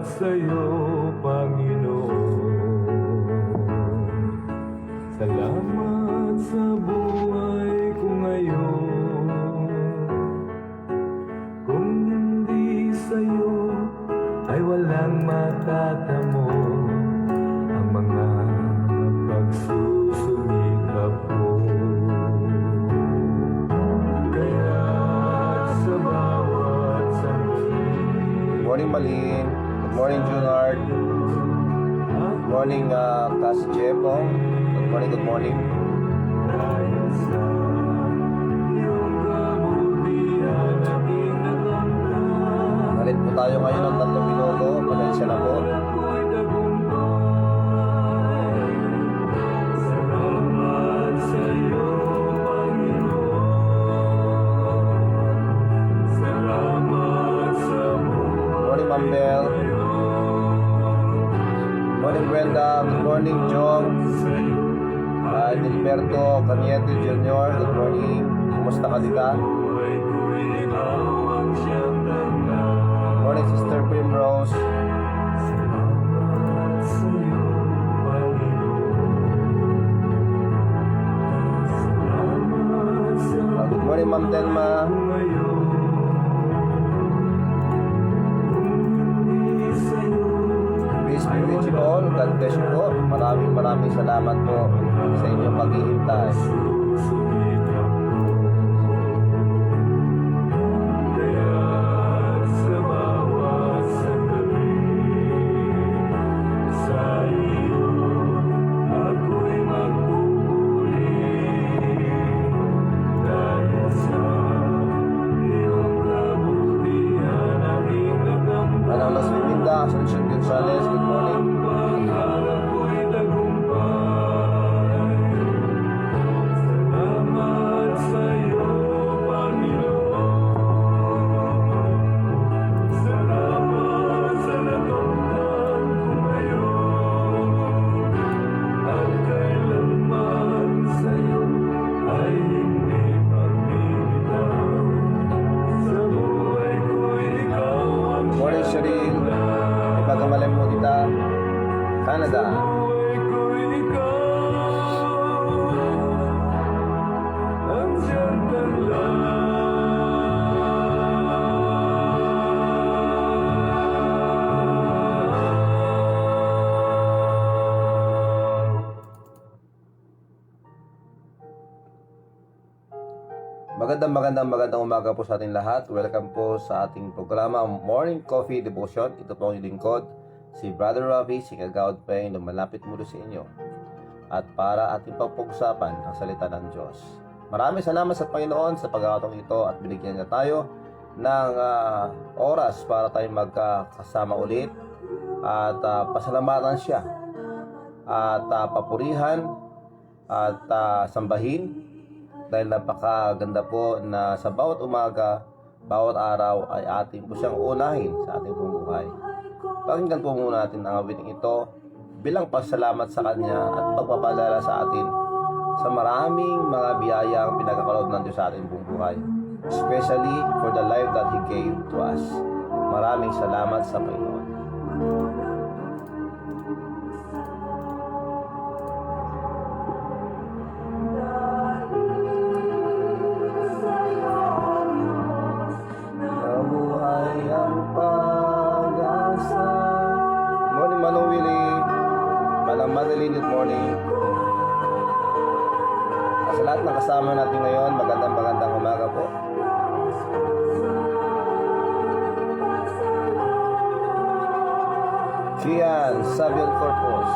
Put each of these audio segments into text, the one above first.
sa'yo, Panginoon. Salamat sa buhay ko ngayon. Kung hindi sa'yo ay walang matatamo ang mga pagsusumikap ko. Kaya sa bawat sandali. Good morning, Malin. Good morning, Junard. Good morning, Kas Jepong. Good morning, good morning. Dahil sa iyong kabutihan aking nakamtan. Nalit po tayo ngayon ng 3 minuto. Pasensya na po. Ako'y tagumpay. Salamat sa'yo, Panginoon. Salamat sa Good morning, Ma'am Bell. Good morning, Brenda. Good morning, Jong. Nilberto Caniete Jr. Good morning. Kumusta ka dita? buhay ko'y ikaw ang siyang tanda. Good morning, Sister Primrose. Salamat sa'yo, Panginoon. Salamat sa Good morning, Ma'am Telma. ngayon. Hindi sa'yo Peace be with you all. God bless you po. Maraming salamat po sa inyong paghihintay. susumikap ko. Kaya sa bawat sandali, sa iyo ako'y magpupuri. Dahil sa iyong kabutihan aking nakamtan. Manolos Biminda, Asuncion Gonzales. Good morning. Pangarap ko'y tagumpay. Salamat sa'yo, Panginoon. Salamat sa nakamtan ko ngayon. At kailanman sa'yo ay hindi magbibitaw. Sa buhay ko'y ikaw ang Good morning, Cheryl. Ipagkamalan mo dita. Canada. buhay ko'y ikaw ang siyang Magandang umaga po sa ating lahat. Welcome po sa ating programa Morning Coffee Devotion. Ito po ang lingkod, si Brother Ravi, si Kagawad Peng, lumalapit muli sa inyo. At para ating pag-usapan ang salita ng Diyos. Maraming salamat sa Panginoon sa pagkakataong ito at binigyan niya tayo ng oras para tayo magkasama ulit at pasalamatan siya at papurihan at sambahin. Dahil napakaganda po na sa bawat umaga, bawat araw ay ating po siyang unahin sa ating buhay. Pakinggan po muna natin ang awiting ito bilang pasalamat sa Kanya at pagpapalala sa atin sa maraming mga biyayang pinagkakaloob ng Diyos sa ating buhay. Especially for the life that He gave to us. Maraming salamat sa Panginoon. Nabuhay ang pag-asa. Morning, Manong Willie. Manang Madeline, good morning. Sa lahat ng kasama natin ngayon, magandang umaga po. Gian, Sabian Corpus.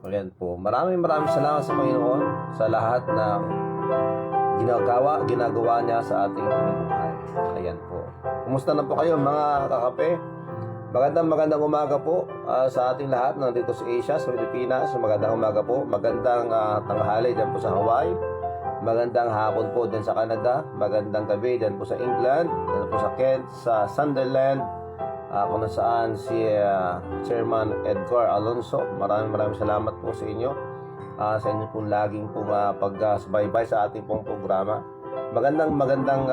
Ayan po. Maraming salamat sa Panginoon sa lahat ng ginagawa niya sa ating buhay. Ayan po. Kumusta na po kayo mga kakape? Magandang umaga po sa ating lahat nandito sa Asia, sa Pilipinas. Magandang umaga po. Magandang tanghali dyan po sa Hawaii. Magandang hapon po dyan sa Canada. Magandang gabi dyan po sa England. Dyan po sa Kent, sa Sunderland. Kung nasaan si Chairman Edgar Alonso. Maraming salamat po sa inyo. Sa inyo pong laging pong pagsubaybay sa ating pong programa. Magandang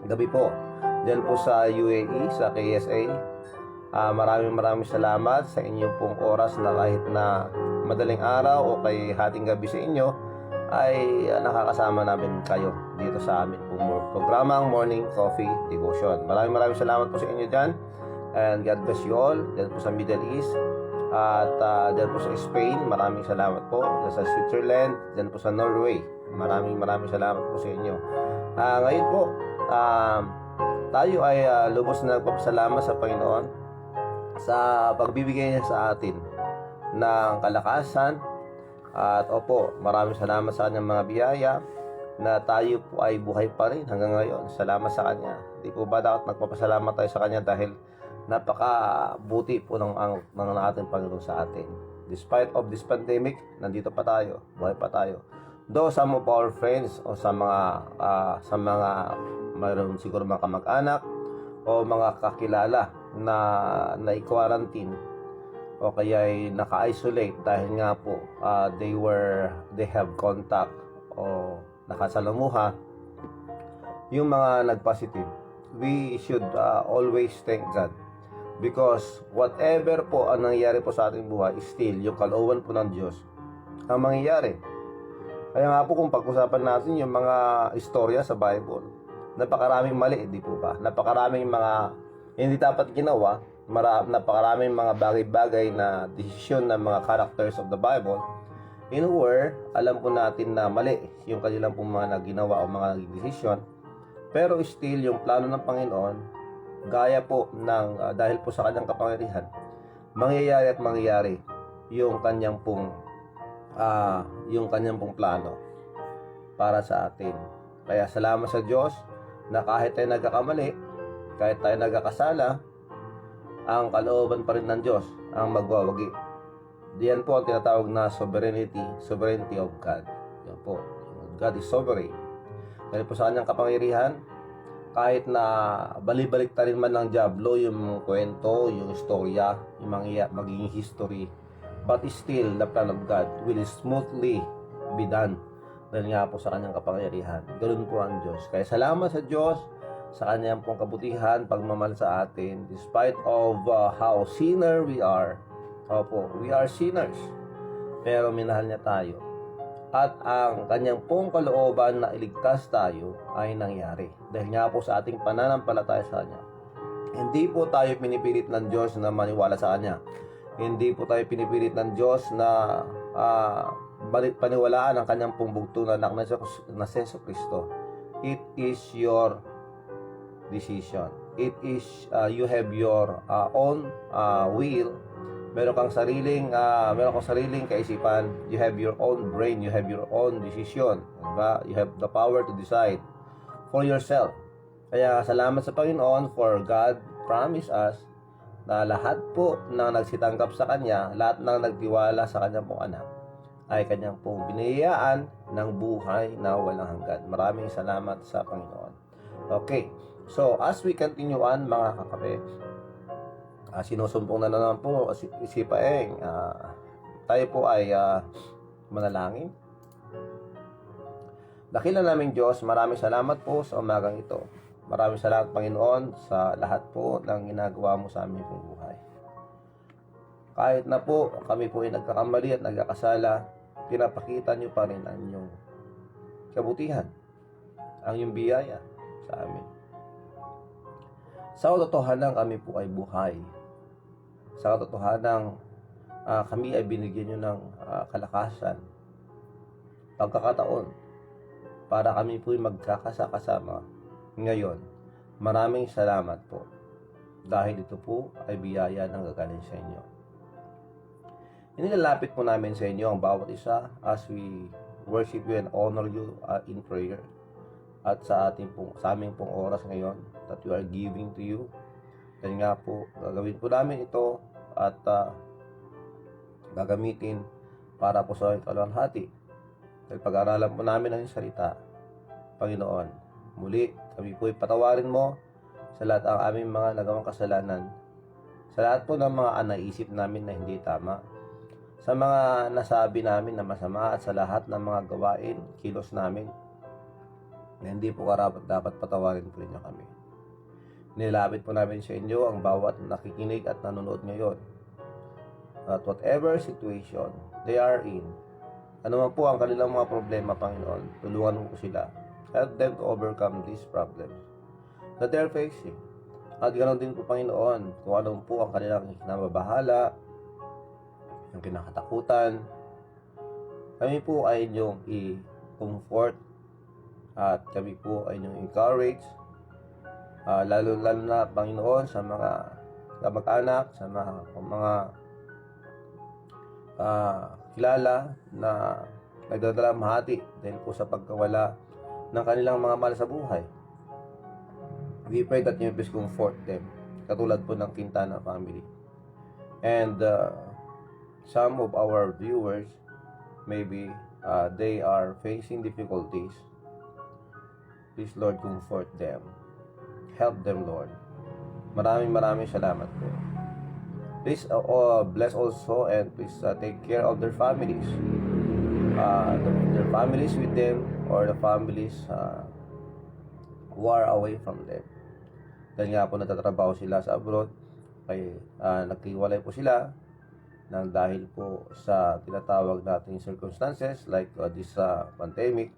gabi po dyan po sa UAE, sa KSA. Maraming salamat sa inyong pong oras na kahit na madaling araw o kay hating gabi sa inyo ay nakakasama namin kayo dito sa amin pong programang Morning Coffee Devotion. Maraming salamat po sa inyo dyan, and God bless you all dyan po sa Middle East at dyan po sa Spain. Maraming salamat po dyan sa Switzerland, dyan po sa Norway. Maraming salamat po sa inyo. Ngayon po tayo ay lubos na nagpapasalamat sa Panginoon sa pagbibigay niya sa atin ng kalakasan. At opo, maraming salamat sa kanyang mga biyaya na tayo po ay buhay pa rin hanggang ngayon. Salamat sa kanya. Di po ba dapat nagpapasalamat tayo sa kanya dahil napakabuti po ng ating Panginoon sa atin. Despite of this pandemic, nandito pa tayo, buhay pa tayo. Though some of our friends o sa mga mayroon siguro mga kamag-anak o mga kakilala na i-quarantine o kaya ay naka-isolate dahil nga po they have contact o nakasalamuha, yung mga nag-positive, we should always thank God because whatever po ang nangyayari po sa ating buhay, still yung kalooban po ng Diyos ang mangyayari. Kaya nga po kung pag-usapan natin yung mga istorya sa Bible, napakaraming mali, di po ba? Napakaraming mga hindi dapat ginawa, napakaraming mga bagay-bagay na desisyon ng mga characters of the Bible in where alam po natin na mali yung kanilang pong mga ginawa o mga desisyon, pero still yung plano ng Panginoon gaya po ng dahil po sa kanyang kapangyarihan mangyayari yung kanyang pong plano para sa atin. Kaya salamat sa Diyos na kahit tayo nagkakamali, kahit tayo nagkakasala, ang kalooban pa rin ng Diyos ang magwawagi. Diyan po ang tinatawag na sovereignty of God. Yan po. God is sovereign. Dahil po sa kanyang kapangyarihan, kahit na balibalik ta rin man ng diablo yung kwento, yung istorya, yung magiging history, but still, the plan of God will smoothly be done. Dahil nga po sa kanyang kapangyarihan. Ganoon po ang Diyos. Kaya salamat sa Diyos sa kanyang pong kabutihan, pagmamahal sa atin, despite of how sinner we are. Opo, we are sinners, pero minahal niya tayo. At ang kanyang pong kalooban na iligtas tayo ay nangyari. Dahil nga po sa ating pananampalataya sa kanya. Hindi po tayo pinipilit ng Diyos na maniwala sa kanya. Hindi po tayo pinipilit ng Diyos na paniwalaan ang kanyang pong bugtong na anak na si Jesucristo. It is your decision. It is you have your own will. Meron kang sariling kaisipan. You have your own brain. You have your own decision. Diba? You have the power to decide for yourself. Kaya salamat sa Panginoon for God promise us na lahat po na nagsitanggap sa Kanya, lahat ng nagtiwala sa Kanyang pong anak ay Kanyang pong biniyayaan ng buhay na walang hanggan. Maraming salamat sa Panginoon. Okay. So, as we continue on, mga kakape, sinusumpong na naman po si Paeng. Tayo po ay manalangin. Dakilan namin Diyos, maraming salamat po sa umagang ito. Maraming salamat, Panginoon, sa lahat po ng ginagawa mo sa aming pong buhay. Kahit na po kami po ay nagkakamali at nagkakasala, pinapakita niyo pa rin ang inyong kabutihan, ang iyong biyaya sa amin. Sa katotohanan kami po ay buhay. Sa katotohanan kami ay binigyan nyo ng kalakasan, pagkakataon, para kami po ay magkakasama ngayon. Maraming salamat po. Dahil ito po ay biyaya ng gagaling sa inyo. Inilalapit po namin sa inyo ang bawat isa as we worship you and honor you in prayer. At sa aming pong oras ngayon that we are giving to you. Dahil nga po, gagawin po namin ito at gagamitin para po sa kalwalhati. Dahil pag-aralan po namin ang salita, Panginoon, muli kami po ipatawarin mo sa lahat ang aming mga nagawang kasalanan, sa lahat po ng mga naisip namin na hindi tama, sa mga nasabi namin na masama at sa lahat ng mga gawain, kilos namin na hindi po karapat dapat patawarin po ninyo kami. Nilapit po namin sa inyo ang bawat nakikinig at nanonood ngayon. At whatever situation they are in, ano man po ang kanilang mga problema, Panginoon, tulungan mo po sila. Help them to overcome these problems that they are facing. At ganoon din po, Panginoon, kung ano po ang kanilang kinababahala, yung kinakatakutan, kami po ay inyong i-comfort at kami po ay inyong encourage, lalo na, Panginoon, sa mga kamag-anak, sa mga kilala na nagdadala mahati dahil po sa pagkawala ng kanilang mga mahal sa buhay. We pray that you please comfort them, katulad po ng Quintana family. And some of our viewers, maybe they are facing difficulties. Please, Lord, comfort them. Help them, Lord. Maraming salamat po. Please bless also and please take care of their families. Their families with them or the families who are away from them. Dahil nga po nagtatrabaho sila sa abroad, kaya nagkiwalay po sila nang dahil po sa tinatawag nating circumstances like this pandemic.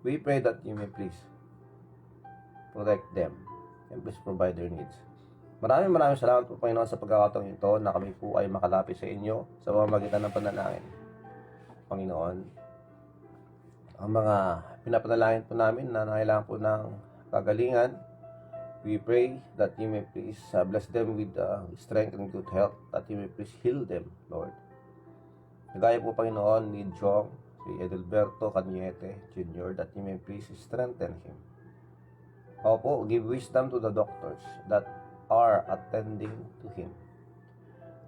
We pray that you may please protect them and please provide their needs. Maraming salamat po, Panginoon, sa pagkakataong ito na kami po ay makalapit sa inyo sa pamamagitan ng panalangin. Panginoon, ang mga pinapanalangin po namin na nangailangan po ng kagalingan, we pray that you may please bless them with strength and good health, that you may please heal them, Lord. Nagaya po, Panginoon, ni Jong, si Edelberto Cañete Jr., that you may please strengthen him. Opo, give wisdom to the doctors that are attending to him,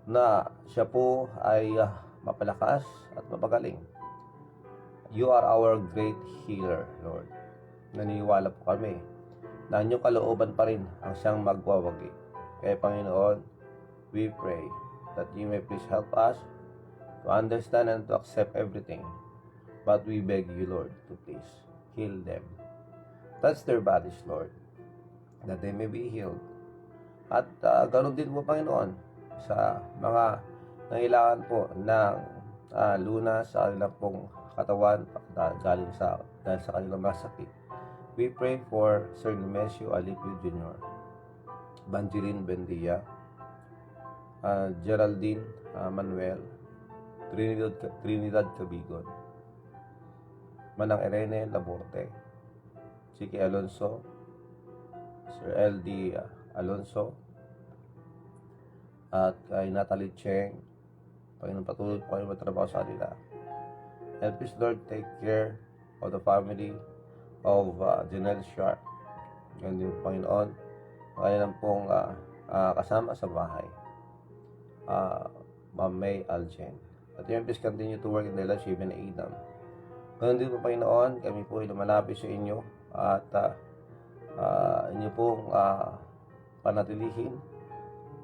na siya po ay mapalakas at mapagaling. You are our great healer, Lord. Naniniwala po kami na inyong kalooban pa rin ang siyang magwawagi. Kaya, Panginoon, we pray that you may please help us to understand and to accept everything. But we beg you, Lord, to please heal them. Touch their bodies, Lord, that they may be healed. At ganoon din po, Panginoon, sa mga nangailangan po ng lunas sa kanilang pong katawan dahil sa kanilang mga sakit. We pray for Sir Nemesio Alipio Jr., Banjirin Bendia, Geraldine Manuel, Trinidad Cabigon, Manang Irene Laborte, Chiqui Alonso, Sir LD Alonso, at kay Natalie Cheng. Panginoon, patuloy po kayo matrabaho sa kanila. And please, Lord, take care of the family of Janelle Sharp. Ganun din, Panginoon, kanilang pong kasama sa bahay, Ma'am May Aljen. At yun, please continue to work in their lives, even Adam. Ganun din po, Panginoon, kami po ay lumalapit sa inyo at inyo pong panatilihin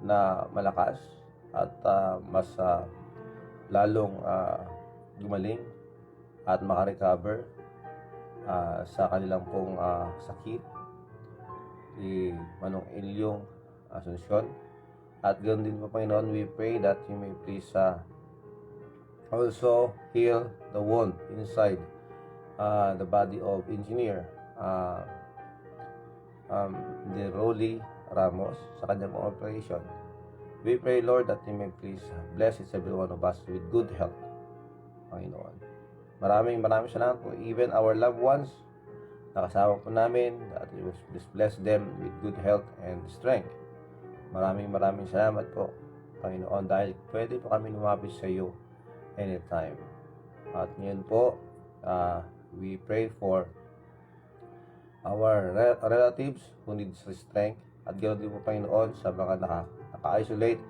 na malakas at mas lalong gumaling at makarecover sa kanilang pong sakit ni Manong Ilyong Asuncion. At ganoon din po, Panginoon, we pray that you may please also heal the wound inside the body of Engineer the Rolly Ramos sa kanyang operation. We pray, Lord, that you may please bless each every one of us with good health, Panginoon. Maraming salamat po. Even our loved ones, nakasama po namin, that you will bless them with good health and strength. Maraming salamat po, Panginoon, dahil pwede po kami lumapit sa iyo anytime. At ngayon po, we pray for our relatives who needs strength. At ganoon din po, Panginoon, sa mga naka-isolate,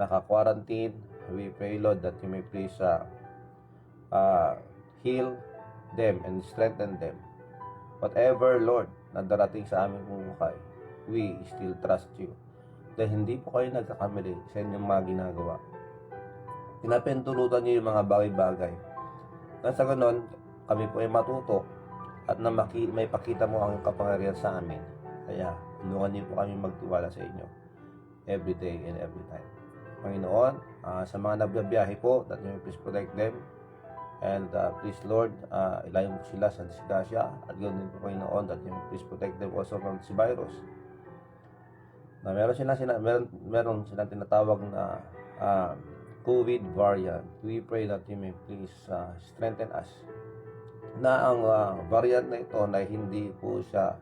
naka-quarantine. We pray, Lord, that you may please heal them and strengthen them. Whatever, Lord, na darating sa aming buhay, we still trust you. Dahil hindi po kayo nagkakamali sa inyong mga ginagawa. Pinapintulutan niyo yung mga bagay-bagay. Nang sa ganon, kami po ay matuto at na may pakita mo ang kapangyarihan sa amin. Kaya, tulungan niyo po kami magtiwala sa inyo every day and every time. Panginoon, sa mga nagbibiyahe po, that you may please protect them. And please, Lord, ilayo mo sila sa disgrasya. At ganoon din po, Panginoon, that you may please protect them also from this virus. Na meron silang tinatawag na COVID variant. We pray that you may please strengthen us. Na ang variant na ito na hindi po siya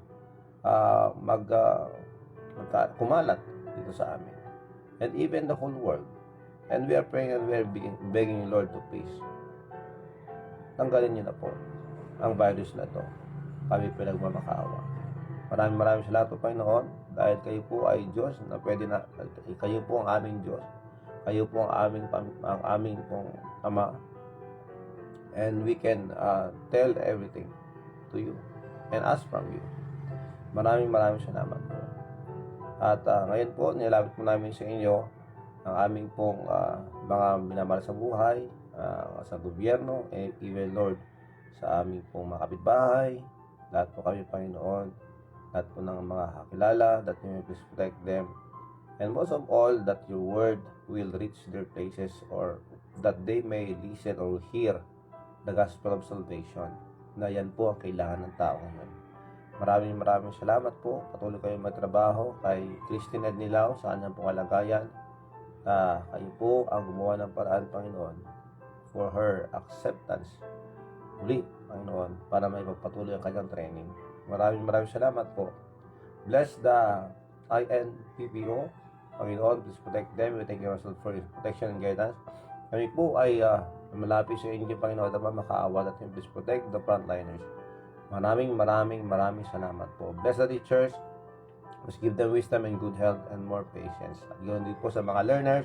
kumalat dito sa amin. And even the whole world. And we are praying and we are begging you, Lord, to please tanggalin niyo na po ang virus na ito. Kami pinagmamakaawa. Maraming salamat po, Panginoon, dahil kayo po ay Diyos na pwede na, kayo po ang aming Diyos. Kayo po ang aming pong Ama. And we can tell everything to you and ask from you. Maraming salamat po. At ngayon po, nilapit po namin sa inyo ang aming pong mga minamahal sa buhay, sa gobyerno, even, Lord, sa aming pong mga kapitbahay. Lahat po kami, Panginoon, lahat po ng mga kakilala, that you may please protect them. And most of all, that your word will reach their places, or that they may listen or hear the gospel of salvation, na yan po ang kailangan ng tao ngayon. Maraming salamat po. Patuloy kayong magtrabaho kay Christine Ednilao sa kanyang pong kalagayan. Kayo po ang gumawa ng paraan, Panginoon, for her acceptance uli, Panginoon, para may pagpatuloy ang kanyang training. Maraming salamat po. Bless the INPPO, Panginoon, please protect them. We thank you also for your protection and guidance. Kami po ay malapit sa inyo, Panginoon, at makaawa, at please protect the frontliners. Maraming salamat po. Bless the teachers. Please give them wisdom and good health and more patience. At ganoon din po sa mga learners,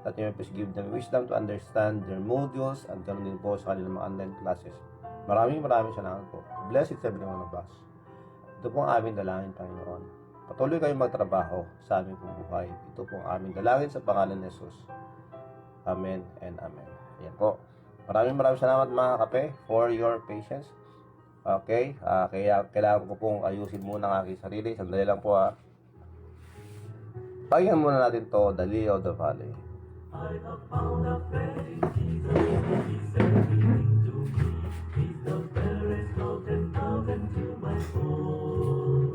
that you may please give them wisdom to understand their modules, at ganoon din po sa kanilang mga online classes. Maraming salamat po. Bless each every one of us. Ito po ang aming dalangin, Panginoon. Patuloy kayong magtrabaho sa aming buhay. Ito po ang aming dalangin sa pangalan ni Jesus. Amen and amen. Ayan po. Maraming salamat, mga kape, for your patience. Okay, kaya kailangan ko pong ayusin muna ang aking sarili. Sandali lang po, Pakinggan muna natin to, The Lily of the Valley. I have found a friend in Jesus. He's everything to me. He's the fairest of 10,000 to my soul.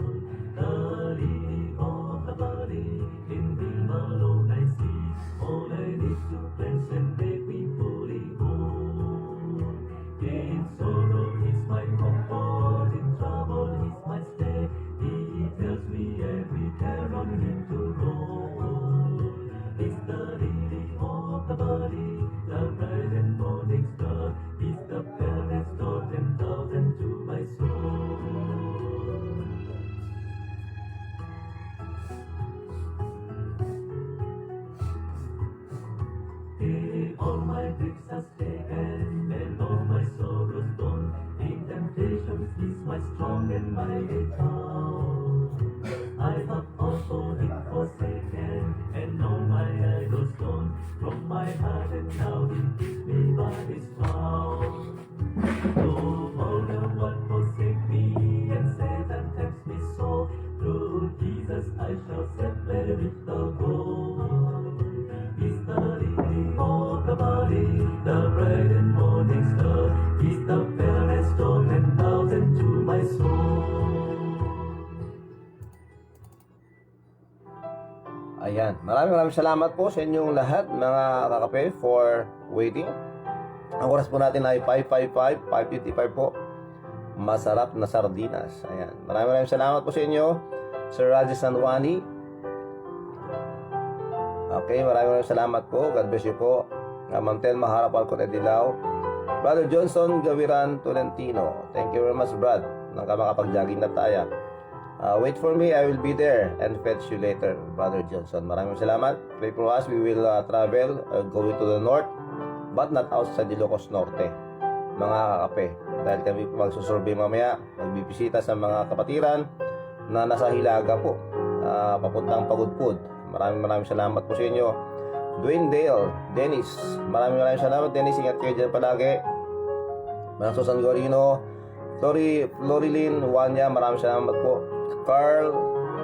The lily of the valley, in him alone I see. All I need to cleanse and make me fully whole. In sorrow he's my comfort, in trouble he's my stay. He tells me every care on him to roll. He's the lily of the valley, the bright and morning star. He's the fairest of 10,000 to my soul. He all my griefs has taken, and all my sorrows gone. In temptations he's my strong and mighty tower. I have also been forsaken, and all my idols gone from my heart, and now he keeps me by his power. Though all the world forsake me, and Satan tempts me so, through Jesus I shall separate with the gold. He's the lily of the valley, the bright and morning star. He's the fairest of 10,000 to my soul. Ayan, maraming salamat po sa inyong lahat, mga kakape, for waiting. Ang oras po natin ay 5:55 po. Masarap na sardinas. Ayan, maraming salamat po sa inyo, Sir Rajesh Sanwani. Okay, maraming salamat po. God bless you po. Ma'am Telma Harapal Coredilaw, Brother Johnson Gawiran Tolentino. Thank you very much, Brad. Makapag-jogging na tayo. Wait for me, I will be there and fetch you later, Brother Johnson. Maraming salamat. Pray for us. We will travel, going to the north, but not outside Ilocos Norte, mga kakape. Dahil kami magsusurvey mamaya, magbibisita sa mga kapatiran na nasa Hilaga po, papuntang Pagudpud. Maraming salamat po sa inyo. Dwayne Dale, Dennis, maraming salamat, Dennis. Ingat kayo dyan palagi. Manang Susan Gorino, Florilyn Wanya, maraming salamat po. Carl,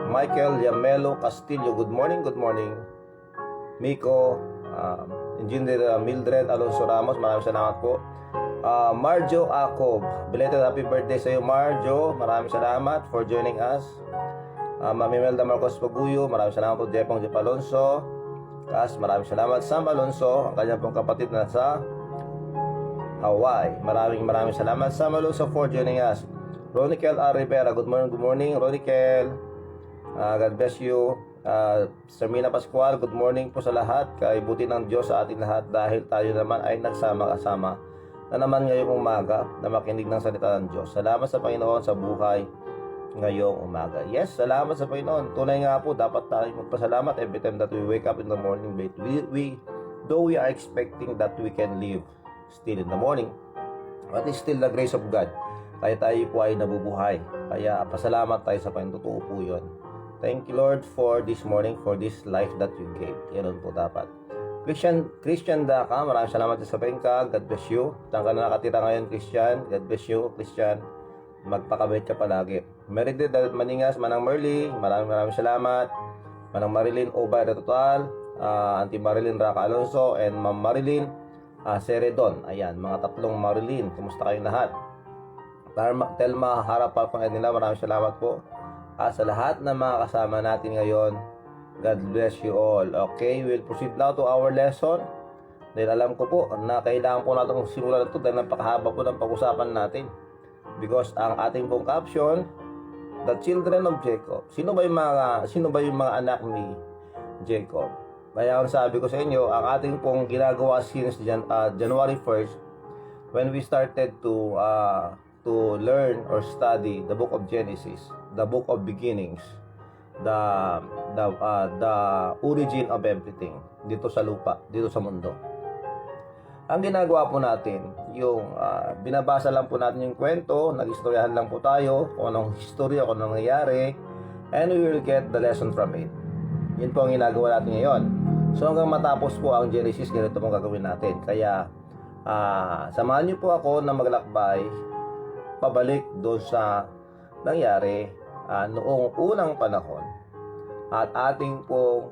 Michael Yamelo Castillo, good morning. Miko, Engineer Mildred Alonso Ramos, maraming salamat po. Marjo Acob, belated happy birthday sa iyo, Marjo. Maraming salamat for joining us. Mami Melda Marcos Paguyo, maraming salamat po. Jepong Jeff Alonso, maraming salamat. Sam Alonso, ang kanyang pong kapatid na sa Hawaii, maraming salamat. Sam Alonso for joining us. Ronikel R. Rivera, good morning Ronikel. God bless you. Sermina Pascual, good morning po sa lahat. Kaibuti ng Diyos sa ating lahat dahil tayo naman ay nagsama-kasama na naman ngayong umaga na makinig ng salita ng Diyos. Salamat sa Panginoon sa buhay ngayong umaga. Yes, salamat sa Panginoon. Tunay nga po, dapat tayo magpasalamat every time that we wake up in the morning. Though we are expecting that we can live still in the morning, but it's still the grace of God. Kaya tayo po ay nabubuhay. Kaya pasalamat tayo sa Panginoon. Totoo po yun. Thank you, Lord, for this morning, for this life that you gave. Yan po dapat. Christian Daka, maraming salamat sa Bengka. God bless you. Saan ka na nakatira ngayon, Christian? God bless you, Christian. Magpakabait ka palagi. Meredith Maningas, Manang Merly, maraming salamat. Manang Marilyn Obay Total, Auntie Marilyn Raca Alonso, and Ma'am Marilyn Seredon. Ayan, mga tatlong Marilyn. Kumusta kayong lahat? Telma Harapal kung nila, maraming salamat po. Sa lahat ng mga kasama natin ngayon, God bless you all. Okay, we'll proceed now to our lesson. Dahil alam ko po na kailangan po natin simulan ito dahil napakahaba po ng pag-usapan natin. Because ang ating pong caption, the children of Jacob. Sino ba yung mga anak ni Jacob? Kaya ang sabi ko sa inyo, ang ating pong ginagawa since January 1st, when we started to learn or study the book of Genesis, the book of beginnings, the origin of everything dito sa lupa, dito sa mundo. Ang ginagawa po natin, yung binabasa lang po natin yung kwento, nag-istoryahan lang po tayo kung anong history, kung anong nangyayari, and we will get the lesson from it. Yun po ang ginagawa natin ngayon. So hanggang matapos po ang Genesis, ganito pong gagawin natin. Kaya samahan niyo po ako na maglakbay pabalik doon sa nangyari noong unang panahon at ating pong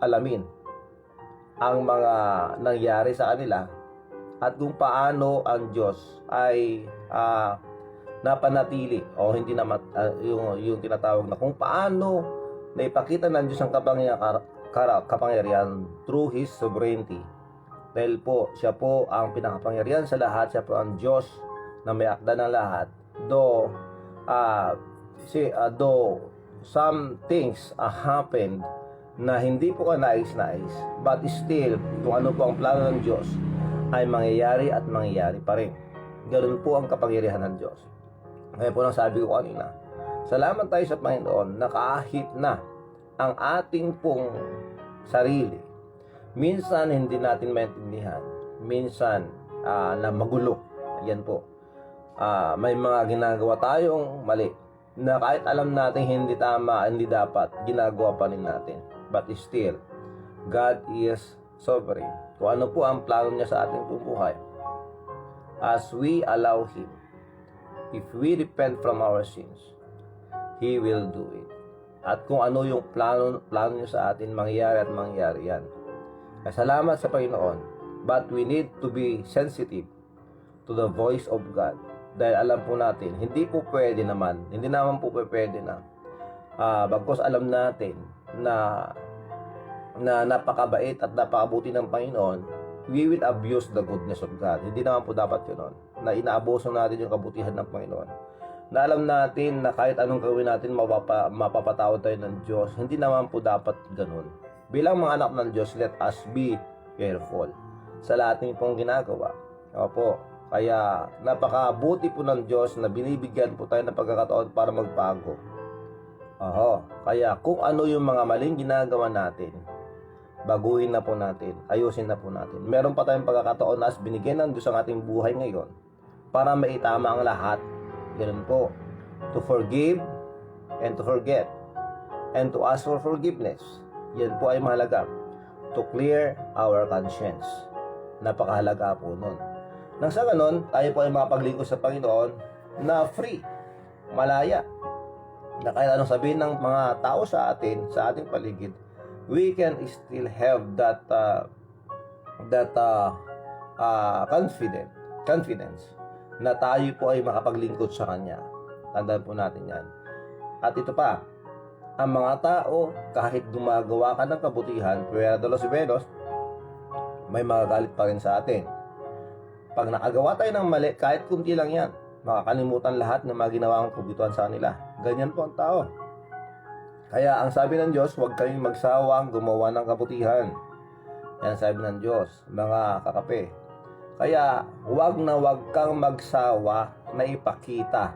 alamin ang mga nangyari sa kanila at kung paano ang Diyos ay napanatili o hindi na yung tinatawag na kung paano naipakita ng Diyos ang kapangyarihan through His sovereignty. Dahil po, siya po ang pinakapangyarihan sa lahat, siya po ang Diyos na may akda ng lahat. Though some things happened na hindi po ka nais-nais, but still, kung ano po ang plano ng Diyos, ay mangyayari at mangyayari pa rin. Ganun po ang kapangyarihan ng Diyos. Kaya po nang sabi ko kanina, salamat tayo sa Panginoon na kahit na ang ating pong sarili, minsan hindi natin maintindihan, minsan na magulo, yan po. May mga ginagawa tayong mali na kahit alam natin hindi tama, hindi dapat, ginagawa pa rin natin. But still, God is sovereign. Kung ano po ang plano niya sa ating buhay, as we allow Him, if we repent from our sins, He will do it. At kung ano yung plano niya sa atin, mangyayari at mangyayari yan. Salamat sa Panginoon. But we need to be sensitive to the voice of God. Dahil alam po natin, hindi naman po pwede na bagkos alam natin na napakabait at napakabuti ng Panginoon, we will abuse the goodness of God. Hindi naman po dapat yun, na inaabuso natin yung kabutihan ng Panginoon. Na alam natin na kahit anong gawin natin, mapapatawad tayo ng Diyos. Hindi naman po dapat ganun. Bilang mga anak ng Diyos, let us be careful sa lahat ng pong ginagawa. Opo, kaya napakabuti po ng Diyos na binibigyan po tayo ng pagkakataon para magbago. Kaya kung ano yung mga maling ginagawa natin, baguhin na po natin, ayusin na po natin. Meron pa tayong pagkakataon na binigyan ng Diyos ang ating buhay ngayon para maitama ang lahat. Ganun po. To forgive and to forget and to ask for forgiveness. Yan po ay mahalaga. To clear our conscience. Napakahalaga po nun. Nang sa ganon, tayo po ay makapaglingkod sa Panginoon na free, malaya. Na kahit anong sabihin ng mga tao sa atin, sa ating paligid, we can still have that confidence na tayo po ay makapaglingkod sa Kanya. Tandaan po natin yan. At ito pa, ang mga tao, kahit gumagawa ka ng kabutihan, pero de los buenos, may magagalit pa rin sa atin. Pag nakagawa tayo ng mali, kahit kunti lang yan, makakalimutan lahat ng mga ginawang kabutihan sa kanila. Ganyan po ang tao. Kaya ang sabi ng Diyos, huwag kayong magsawang gumawa ng kabutihan. Yan sabi ng Diyos, mga kakape. Kaya huwag na huwag kang magsawa na ipakita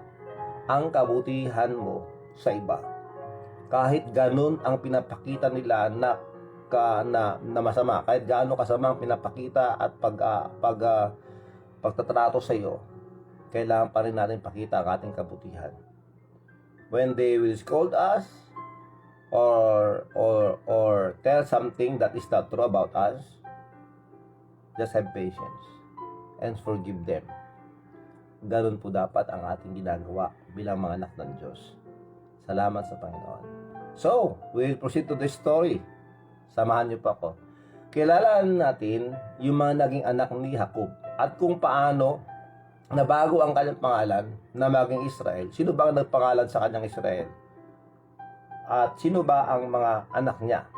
ang kabutihan mo sa iba. Kahit ganun ang pinapakita nila na masama, kahit gaano kasama ang pinapakita at pagtatrato sa iyo, kailangan pa rin natin pakita ang ating kabutihan. When they will scold us or tell something that is not true about us, just have patience and forgive them. Ganun po dapat ang ating ginagawa bilang mga anak ng Diyos. Salamat sa Panginoon. So, we'll proceed to the story. Samahan niyo pa ako. Kilalanin natin yung mga naging anak ni Jacob at kung paano nabago ang kanyang pangalan na maging Israel. Sino ba ang nagpangalan sa kanyang Israel? At sino ba ang mga anak niya?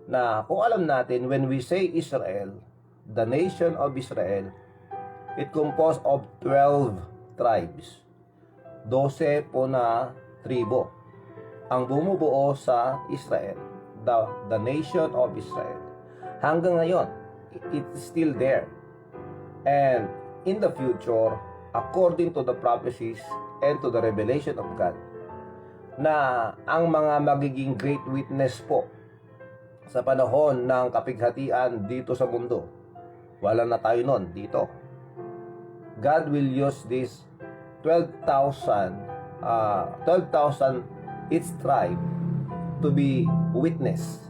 Na kung alam natin, when we say Israel, the nation of Israel, it composed of 12 tribes. 12 po na tribo ang bumubuo sa Israel, the nation of Israel. Hanggang ngayon, it's still there. And in the future, according to the prophecies and to the revelation of God, na ang mga magiging great witness po sa panahon ng kapighatian dito sa mundo, wala na tayo nun dito. God will use this 12,000 each tribe to be witness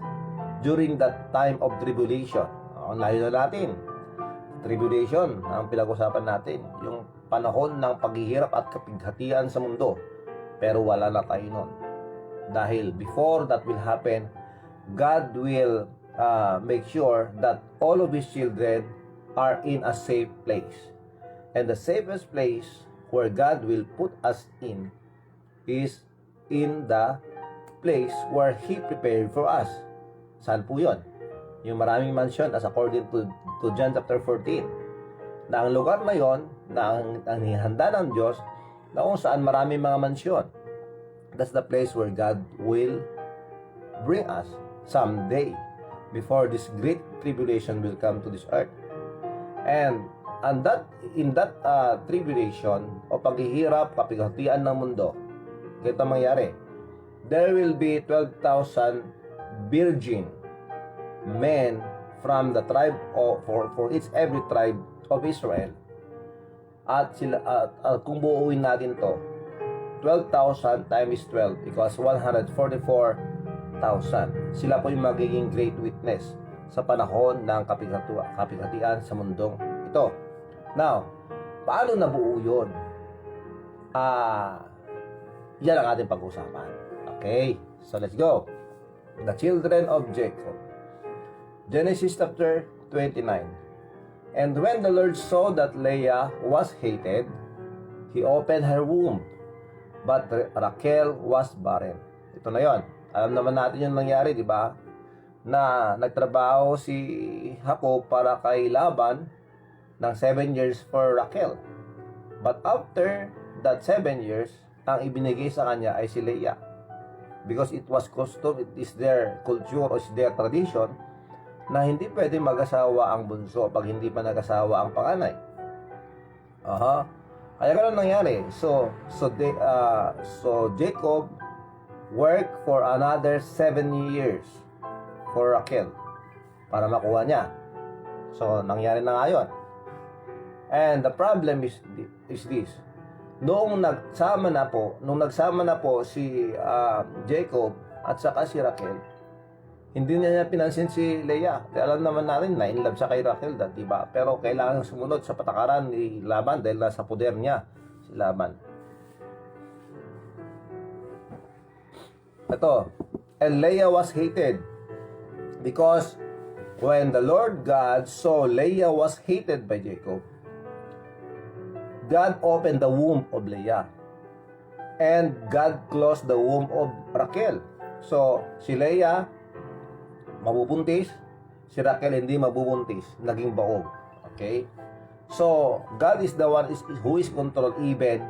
during that time of tribulation. Ang layo na natin. Tribulation ang pinag-usapan natin. Yung panahon ng paghihirap at kapighatian sa mundo. Pero wala na tayo nun. Dahil before that will happen, God will make sure that all of His children are in a safe place. And the safest place where God will put us in is in the place where He prepared for us. Saan po yun? Yung maraming mansion as according to John chapter 14. Na ang lugar na yon, na ang hihanda ng Diyos, na kung saan maraming mga mansyon. That's the place where God will bring us someday before this great tribulation will come to this earth. And in that tribulation o paghihirap, kapighatian ng mundo, ganito mangyari. There will be 12,000 virgin men from the tribe of for every tribe of Israel. At sila kung buuin natin to, 12,000 times 12 equals 144,000. Sila po yung magiging great witness sa panahon ng kapighatian sa mundong ito. Now, paano nabuo yun? Yan ang ating pag-usapan. Okay, so let's go. The children of Jacob. Genesis chapter 29. And when the Lord saw that Leah was hated, He opened her womb, but Rachel was barren. Ito na yon. Alam naman natin yung nangyari, di ba? Na nagtrabaho si Jacob para kay Laban ng 7 years for Rachel. But after that 7 years, ang ibinigay sa kanya ay si Leah. Because it was custom, it is their culture or their tradition na hindi pwede mag-asawa ang bunso pag hindi pa nag-asawa ang panganay. Aha. Kaya ganun nangyari. So Jacob worked for another 7 years for Raquel para makuha niya. So nangyari na nga yun. And the problem is this. Nung nagsama na po si Jacob at saka si Raquel, hindi niya pinansin si Leah. Kaya alam naman natin na in love siya kay Raquel, diba? Pero kailangan sumunod sa patakaran ni Laban dahil nasa poder niya si Laban. Ito, and Leah was hated because when the Lord God saw Leah was hated by Jacob, God opened the womb of Leah and God closed the womb of Raquel. So, si Leah mabubuntis, si Raquel hindi mabubuntis, naging baog. Okay? So, God is the one who is control even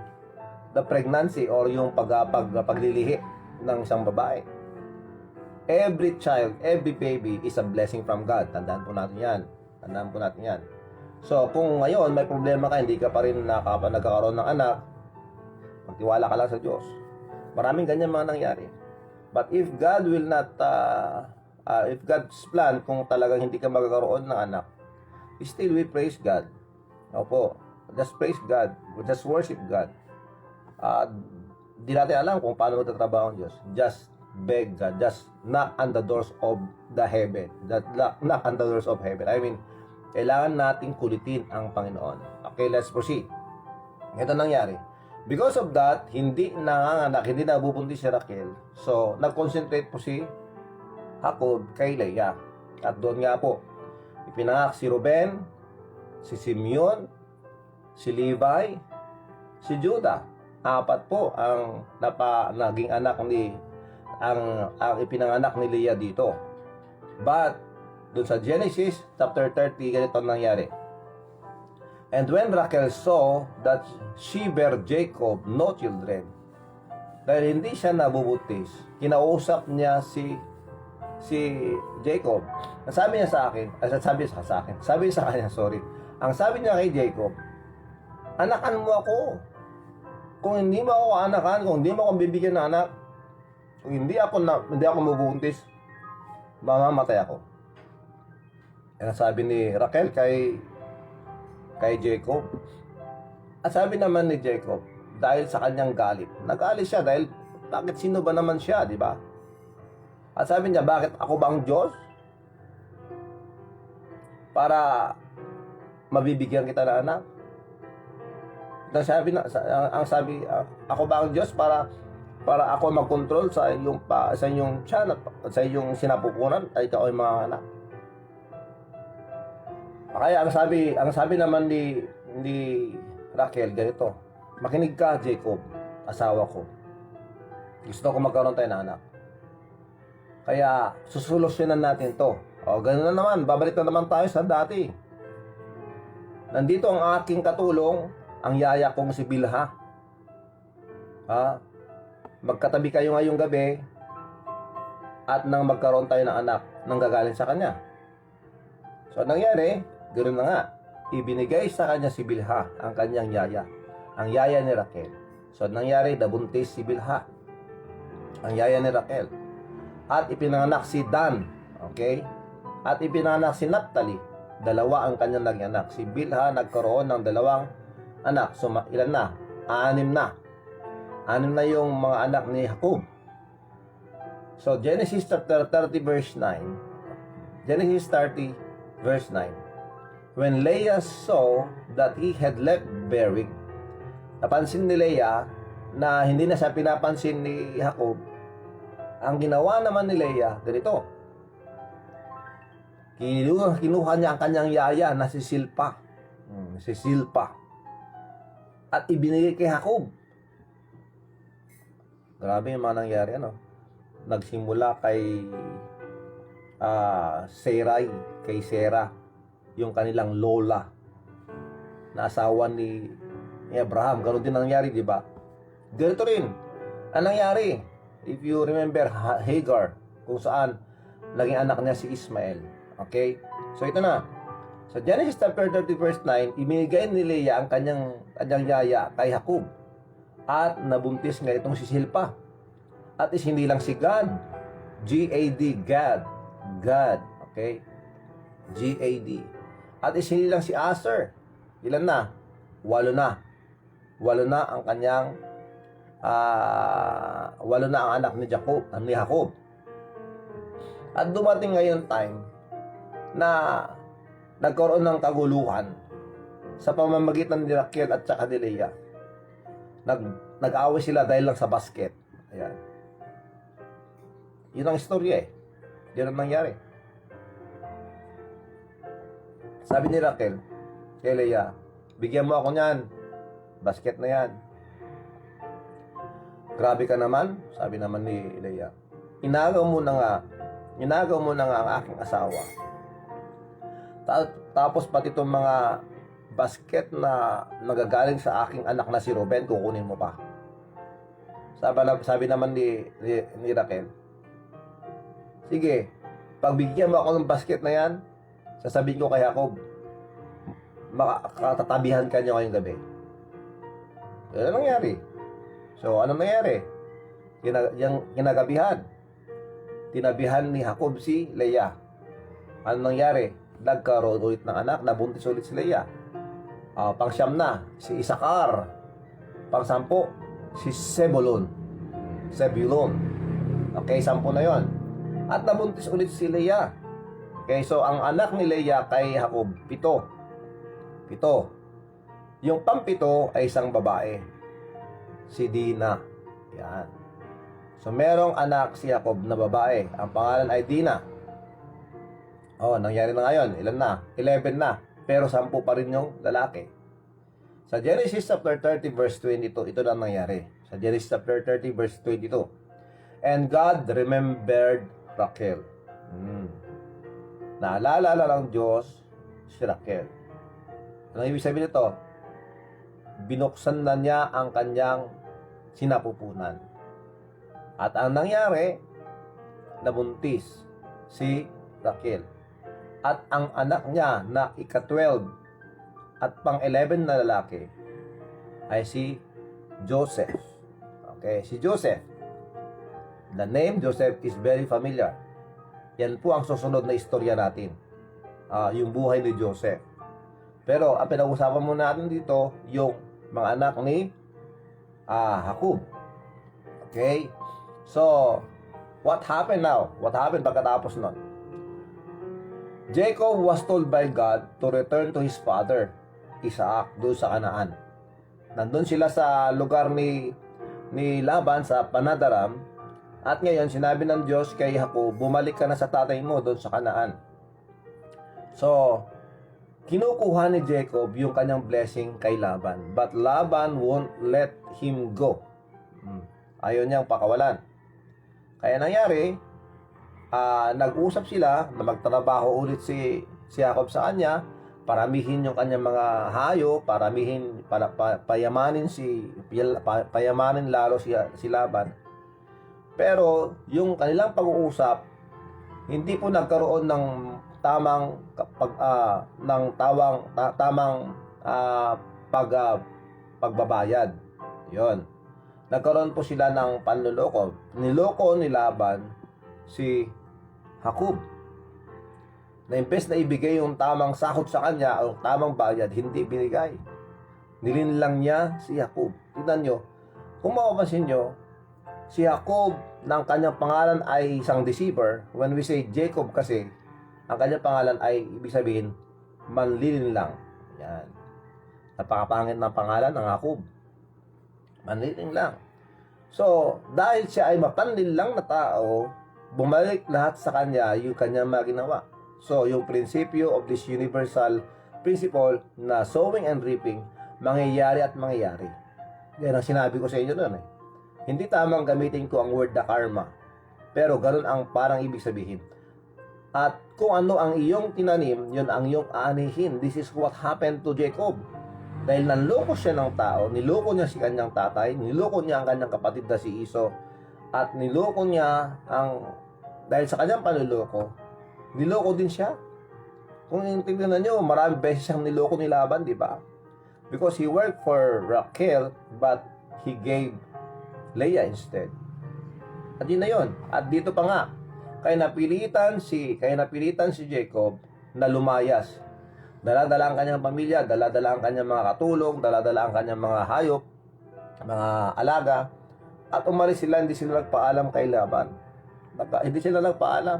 the pregnancy or yung paglilihi ng isang babae. Every child, every baby is a blessing from God. Tandaan po natin yan. So, kung ngayon may problema ka, hindi ka pa rin nagkakaroon ng anak, magtiwala ka lang sa Diyos. Maraming ganyan mga nangyari. But if God will not, if God's plan, kung talagang hindi ka magkakaroon ng anak, still we praise God. Opo, just praise God. Just worship God. Di natin alam kung paano magtatrabaho ang Diyos. Just beg God. Just knock on the doors of the heaven. Knock on the doors of heaven. I mean, kailangan nating kulitin ang Panginoon. Okay, let's proceed. Ito nangyari. Because of that, hindi nanganganak, hindi nabubuntis si Raquel. So, nag-concentrate po si Jacob kay Leah. At doon nga po, ipinangak si Ruben, si Simeon, si Levi, si Judah. 4 po ang naging anak ni ang ipinanganak ni Leah dito. But doon sa Genesis chapter 30, ganito nangyari. And when Raquel saw that she bare Jacob no children, dahil hindi siya nabubuntis, kinausap niya si Jacob. Ang sabi niya sa akin, sabi sa kanya, ang sabi niya kay Jacob, anakan mo ako. Kung hindi mo ako anakan, kung hindi mo ako bibigyan ng anak, kung hindi ako mabubuntis, mamamatay ako. Yan sabi ni Raquel kay Jacob. At sabi naman ni Jacob, dahil sa kanyang galit. Nagalit siya dahil bakit sino ba naman siya, di ba? At sabi niya, bakit ako ba ang Diyos? Para mabibigyan kita ng anak? Ako ba ang Diyos para ako mag-control sa iyong tiyan at sa iyong sinapupunan ay ikaw ay mga anak? Kaya ang sabi naman ni Raquel ganito, makinig ka Jacob, asawa ko. Gusto ko magkaroon tayo ng anak. Kaya susolusyonan natin to. O ganun na naman, babalik na naman tayo sa dati. Nandito ang aking katulong, ang yaya kong si Bilha. Magkatabi kayo ngayong gabi at nang magkaroon tayo ng anak nang gagaling sa kanya. So nangyari, ganoon na nga, ibinigay sa kanya si Bilha, ang kanyang yaya, ang yaya ni Raquel. So nangyari, nabuntis si Bilha, ang yaya ni Raquel. At ipinanganak si Dan, okay? At ipinanganak si Naphtali, 2 ang kanyang naging anak. Si Bilha nagkaroon ng 2 anak. So ilan na? 6 na. 6 na yung mga anak ni Jacob. So Genesis chapter 30 verse 9. Genesis 30 verse 9. When Leah saw that he had left bearing, napansin ni Leah na hindi na siya pinapansin ni Jacob. Ang ginawa naman ni Leah, ganito. Kinuha niya ang kanyang yaya na si Silpa. At ibinigay kay Jacob. Grabe yung mga nangyari, Nagsimula kay kay Sarah, yung kanilang lola na asawa ni Abraham. Ganun din nangyari, di ba? Ganito rin ang nangyari. If you remember Hagar, kung saan naging anak niya si Ismael. Okay? So ito na. Sa Genesis chapter 30 verse 9, ibinigay ni Leah ang kanyang yaya kay Jacob. At nabuntis nga itong si Silpa. At isinilang si Gad. G-A-D, Gad. Gad. Okay? G-A-D. At isinilang si Aser. Ilan na? 8 na. 8 na ang kanyang 8 na ang anak ni Jacob. At dumating ngayon time na nagkaroon ng kaguluhan sa pamamagitan ni Raquel at saka ni Leah. Nag-away sila dahil lang sa basket. Ayan. Yun ang istorya eh. Yun ang nangyari. Sabi ni Raquel kay Leah, bigyan mo ako niyan. Basket na yan. Grabe ka naman, sabi naman ni Leah. Inagaw mo na nga ang aking asawa. Tapos pati itong mga basket na nagagaling sa aking anak na si Ruben, kukunin mo pa. Sabi naman ni Raquel, sige, pagbigyan mo ako ng basket na yan, sasabihin ko kay Jacob, makatatabihan ka niya ngayong gabi. Yan ang nangyari. So, anong nangyari? Kinagabihan. Tinabihan ni Jacob si Leah. Anong nangyari? Nagkaroon ulit ng anak, nabuntis ulit si Leah. Pang-siyam na, si Isakar. Pang-sampu, si Zebulon. Okay, 10 na yon. At nabuntis ulit si Leah. Okay, so ang anak ni Leah kay Jacob, 7. Yung pang-7 ay isang babae. Si Dina. Yan. So merong anak si Jacob na babae. Ang pangalan ay Dina. Nangyari na ngayon. Ilan na? 11 na. Pero 10 pa rin yung lalaki. Sa Genesis chapter 30 verse 22, ito na nangyari. Sa Genesis chapter 30 verse 22. And God remembered Raquel. Naalala lang Diyos si Raquel. Anong ibig sabihin nito? Binuksan na niya ang kanyang sinapupunan. At ang nangyari, nabuntis si Raquel. At ang anak niya na ika-12 at pang-11 na lalaki ay si Joseph. Okay, si Joseph. The name Joseph is very familiar. Yan po ang susunod na istorya natin. Yung buhay ni Joseph. Pero ang pinag-usapan muna natin dito, yung mga anak ni Jacob. Okay? So, what happened now? What happened pagkatapos nun? Jacob was told by God to return to his father, Isaac, doon sa Canaan. Nandun sila sa lugar ni Laban sa Panadaram. At ngayon, sinabi ng Diyos kay Jacob, bumalik ka na sa tatay mo doon sa Canaan. So, kinukuha ni Jacob yung kanyang blessing kay Laban. But Laban won't let him go. Ayaw niyang pakawalan. Kaya nangyari, nag-usap sila na magtrabaho ulit si Jacob sa kanya, paramihin yung kanyang mga hayo, payamanin lalo si Laban. Pero yung kanilang pag-uusap, hindi po nagkaroon ng pagbabayad. Yon. Nagkaroon po sila ng panluloko. Niloko ni Laban si Jacob. Na imbes na ibigay yung tamang sahod sa kanya o tamang bayad, hindi binigay. Nilinlang niya si Jacob. Tingnan nyo, kung mapapansin nyo, si Jacob ng kanyang pangalan ay isang deceiver. When we say Jacob kasi, ang kanyang pangalan ay ibig sabihin manlilinlang. Yan. Napakapangit ng pangalan ng Jacob. Manlilinlang. So, dahil siya ay mapanlinlang na tao, bumalik lahat sa kanya yung kanyang mga ginawa. So, yung prinsipyo of this universal principle na sowing and reaping, mangyayari at mangyayari. Yan ang sinabi ko sa inyo noon eh. Hindi tamang gamitin ko ang word na karma. Pero ganun ang parang ibig sabihin. At kung ano ang iyong tinanim, yun ang iyong aanihin. This is what happened to Jacob. Dahil nanloko siya ng tao, niloko niya si kanyang tatay, niloko niya ang kanyang kapatid na si Iso, at niloko niya dahil sa kanyang panluloko, niloko din siya Kung tingnan nyo, maraming beses siyang niloko ni Laban, di ba? Because he worked for Raquel, but he gave Leah instead. At yun na yun. At dito pa nga, kaya napilitan si Jacob na lumayas. Dala-dala ang kanyang pamilya, dala-dala ang kanyang mga katulong, dala-dala ang kanyang mga hayop, mga alaga, at umalis sila, hindi sila nagpaalam kay Laban. Hindi sila nagpaalam.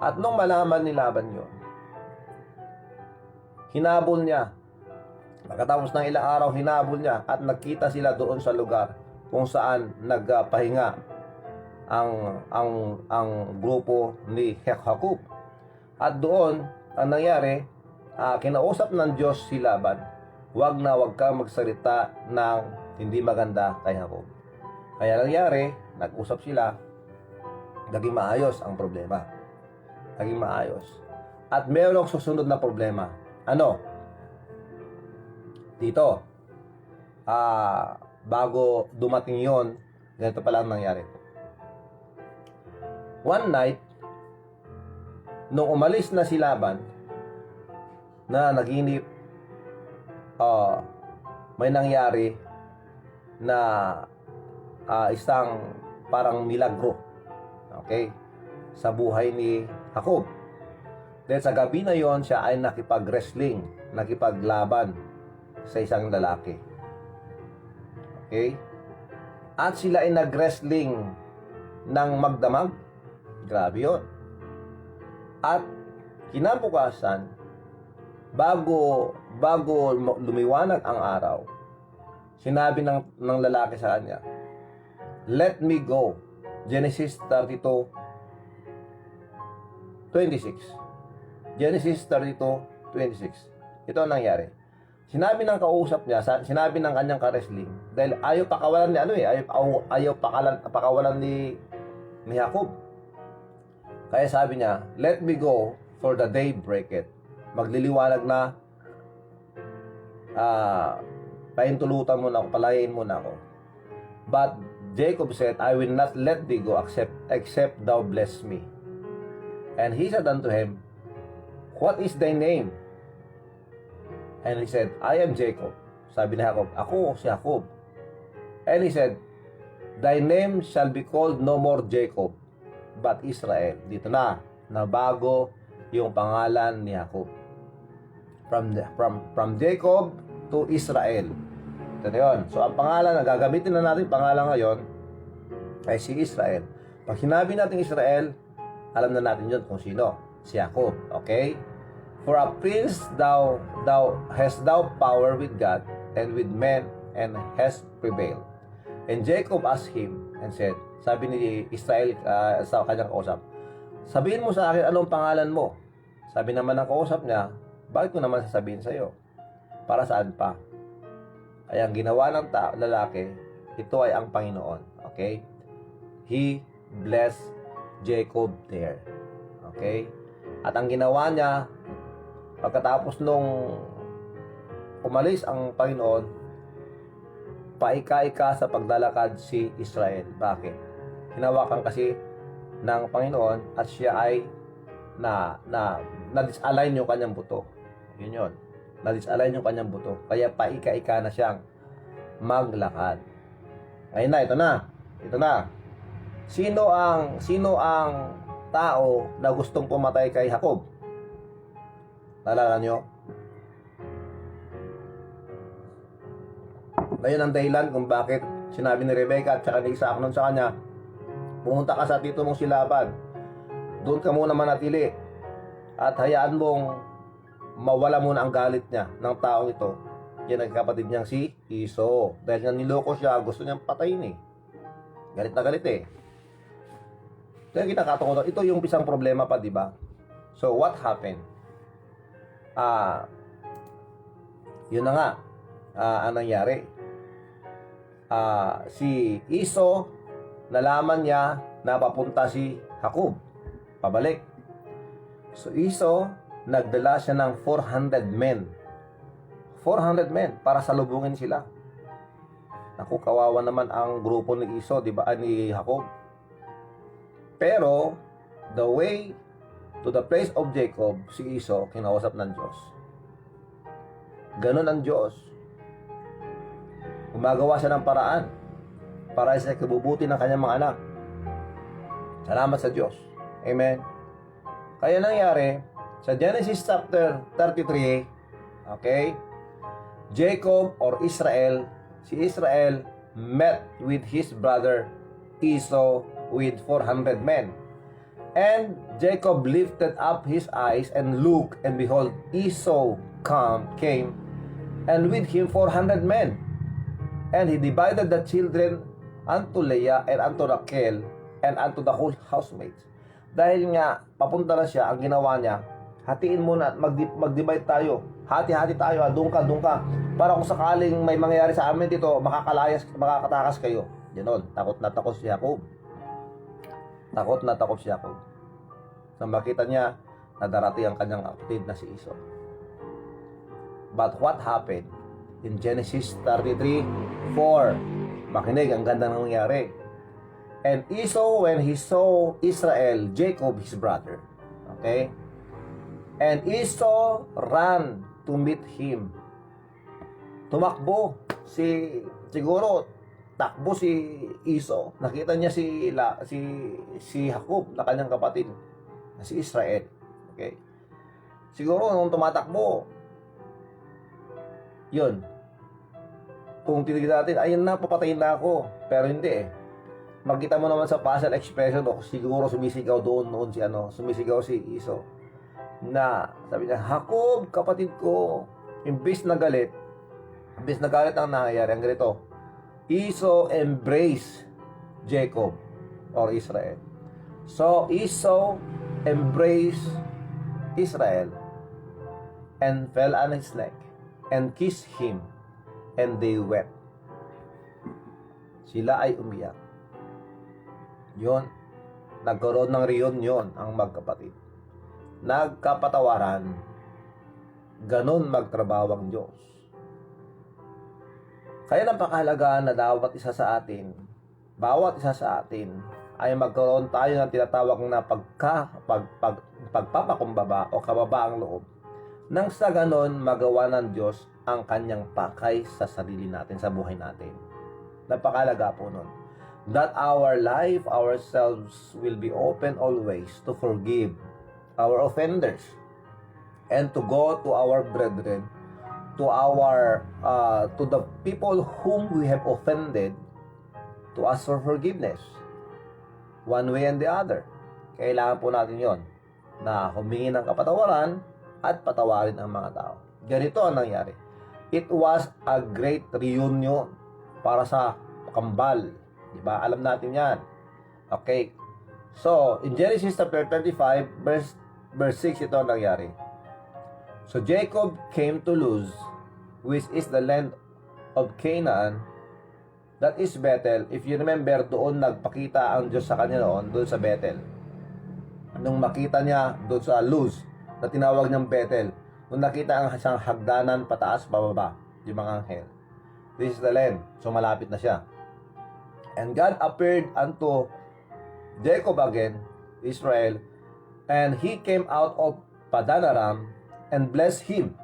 At nung malaman ni Laban yun, hinabol niya. Pagkatapos ng ilang araw, hinabol niya at nagkita sila doon sa lugar kung saan nagpahinga ang grupo ni Jacob. At doon, ang nangyari, kinausap ng Diyos si Laban, wag kang magsalita ng hindi maganda kay Jacob. Kaya nangyari, nag-usap sila, naging maayos ang problema. Naging maayos. At mayroong susunod na problema. Ano? Dito, bago dumating yon, ganito pala ang nangyari. One night, nung umalis na si Laban, na naginip, may nangyari na isang parang milagro, okay, sa buhay ni Jacob. Then sa gabi na yon, siya ay nakipag-wrestling, nakipaglaban sa isang lalaki. Okay? At sila ay nag-wrestling ng magdamag. Grabe yun. At kinabukasan, bago lumiwanag ang araw, sinabi ng lalaki sa kanya, "Let me go." Genesis 32:26. Genesis 32:26. Ito ang nangyari. Sinabi ng kausap niya, sinabi ng kanyang ka-wrestling, dahil ayaw pakawalan ni ayaw pakawalan ni Jacob. Kaya sabi niya, "Let me go, for the day breaketh." Magliliwanag na, pahintulutan mo na ako, palayain mo na ako. But Jacob said, "I will not let thee go except thou bless me." And he said unto him, "What is thy name?" And he said, "I am Jacob." Sabi ni Jacob, "Ako si Jacob." And he said, "Thy name shall be called no more Jacob, but Israel." Dito na bago yung pangalan ni Jacob. From Jacob to Israel. Ito na yun. So, ang pangalan na gagamitin na natin, pangalan ngayon, ay si Israel. Pag sinabi natin Israel, alam na natin yun kung sino. Si Jacob. Okay? "For a prince thou hast thou power with God and with men, and hast prevailed." And Jacob asked him and said, sabi ni Israel sa kanyang kausap, "Sabihin mo sa akin anong pangalan mo." Sabi naman ng kausap niya, "Bakit ko naman sasabihin sa iyo? Para saan pa?" Kaya ang ginawa ng lalaki, ito ay ang Panginoon. Okay? He blessed Jacob there. Okay? At ang ginawa niya, pagkatapos nung umalis ang Panginoon, paika-ika sa paglalakad si Israel. Bakit? Hinawakan kasi ng Panginoon at siya ay na-disalign yung kanyang buto. Yun. Na-disalign yung kanyang buto. Kaya paika-ika na siyang maglakad. Ngayon na, ito na. Sino ang tao na gustong pumatay kay Jacob? Naalala nyo? Ngayon ang dahilan kung bakit sinabi ni Rebecca at saka ni Isaac nun sa kanya, "Pumunta ka sa tito mong si Laban. Doon ka muna manatili. At hayaan mong mawala muna ang galit niya ng taong ito." Yan ang kapatid niyang si Iso. Dahil nga niloko siya, gusto niyang patayin eh. Galit na galit eh. Kaya kinakatakot. Ito yung isang problema pa, di ba? So, what happened? Yun na nga. Ang nangyari. Si Iso, nalaman niya na papunta si Jacob. Pabalik. So, Iso, nagdala siya ng 400 men. 400 men para salubungin sila. Naku, kawawa naman ang grupo ni Iso, di ba? Ni Jacob. Pero, the way to the place of Jacob, si Esau, kinausap ng Diyos. Ganon ang Diyos. Gumagawa siya ng paraan para sa kabubuti ng kanyang mga anak. Salamat sa Diyos. Amen. Kaya nangyari, sa Genesis chapter 33, okay, Jacob or Israel, si Israel met with his brother Esau with 400 men. And Jacob lifted up his eyes and looked, and behold, Esau came, and with him 400 men. And he divided the children unto Leah and unto Rachel and unto the whole housemates. Dahil nga, papunta na siya, ang ginawa niya, hatiin muna at mag-divide tayo. Hati-hati tayo, doon ka. Para kung sakaling may mangyayari sa amin dito, makakatakas kayo. Ganon, takot na takot si Jacob. Takot na takot si Jacob. Nang makita niya na darating ang kanyang kapatid na si Esau. But what happened? In Genesis 33:4, makinig, ang ganda ng nangyari. And Esau, when he saw Israel, Jacob his brother, okay? And Esau ran to meet him. Tumakbo takbo si Esau. Nakita niya si Jacob na kanyang kapatid, na si Israel. Okay? Siguro nung tumatakbo, yun. Kung tinignan natin, ayun na, papatayin na ako. Pero hindi eh. Makita mo naman sa facial expression, siguro sumisigaw doon sumisigaw si Esau. Na, sabi niya, Jacob, kapatid ko, imbis na galit ang nangyayari, ang ganito, Esau embraced Jacob or Israel. So, Esau embraced Israel and fell on his neck and kissed him, and they wept. Sila ay umiyak. Yun, nagkaroon ng reunion ang magkapatid. Nagkapatawaran. Ganon magtrabaho ang Diyos. Kaya napakahalaga na bawat isa sa atin ay magkaroon tayo ng tinatawag na pagpapakumbaba o kababaang loob. Nang sa ganon, magawa ng Diyos ang kanyang pakay sa sarili natin, sa buhay natin. Napakahalaga po nun. That our life, ourselves will be open always to forgive our offenders and to go to our brethren, to the people whom we have offended, to ask for forgiveness. One way and the other. Kailangan po natin yon, na humingi ng kapatawaran at patawarin ang mga tao. Ganito ang nangyari. It was a great reunion para sa kambal. Diba? Alam natin yan. Okay. So, in Genesis chapter 35, verse 6, ito ang nangyari. So, Jacob came to Luz, which is the land of Canaan, that is Bethel. If you remember, doon nagpakita ang Diyos sa kanya noon, doon sa Bethel. Nung makita niya doon sa Luz, na tinawag niyang Bethel, nung nakita ang isang hagdanan pataas, pababa, yung mga anghel. This is the land. So, malapit na siya. And God appeared unto Jacob again, Israel, and he came out of Padan Aram and blessed him.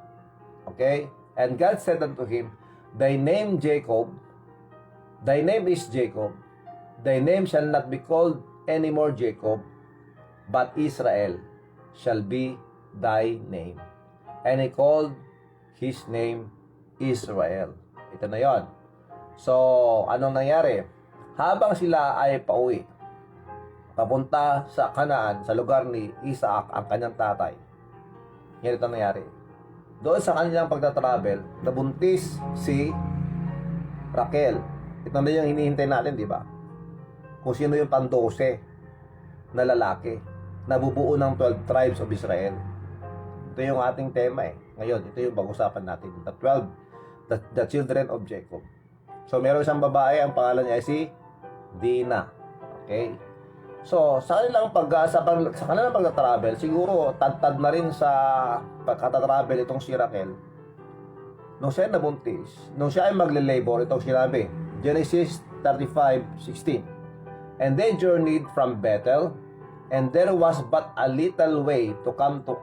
Okay? And God said unto him, Thy name is Jacob. Thy name shall not be called any more Jacob, but Israel shall be thy name. And he called his name Israel. Ito na yon. So, anong nangyari? Habang sila ay pauwi, papunta sa Canaan, sa lugar ni Isaac, ang kanyang tatay, ganito nangyari. Doon sa kanilang pagtatravel, nabuntis si Rachel. Ito na yung hinihintay natin, di ba? Kung sino yung pang-12 na lalaki, nabubuo ng 12 tribes of Israel. Ito yung ating tema eh. Ngayon, ito yung pag-usapan natin. The children of Jacob. So, meron isang babae, ang pangalan niya ay si Dina. Okay? So, sa kanilang pagtatravel, siguro tad na rin sa pagkatatravel itong si Rachel. Nung siya nabuntis, nung siya ay magle-labor, itong sinabi, Genesis 35:16. And they journeyed from Bethel and there was but a little way to come to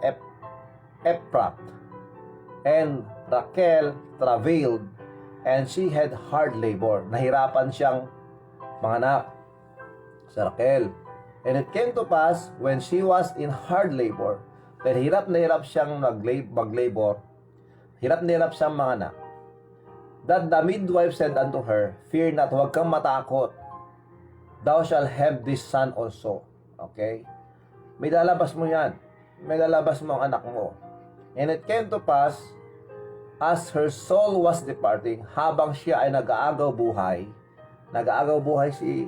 Ephrath. And Rachel travailed, and she had hard labor. Nahirapan siyang manganak sa Rachel. And it came to pass, when she was in hard labor, dahil hirap na hirap siyang mag-labor, hirap na hirap siyang manganak, that the midwife said unto her, Fear not, huwag kang matakot. Thou shalt have this son also. Okay? May lalabas mo yan. May lalabas mo ang anak mo. And it came to pass, as her soul was departing, habang siya ay nag-aagaw buhay si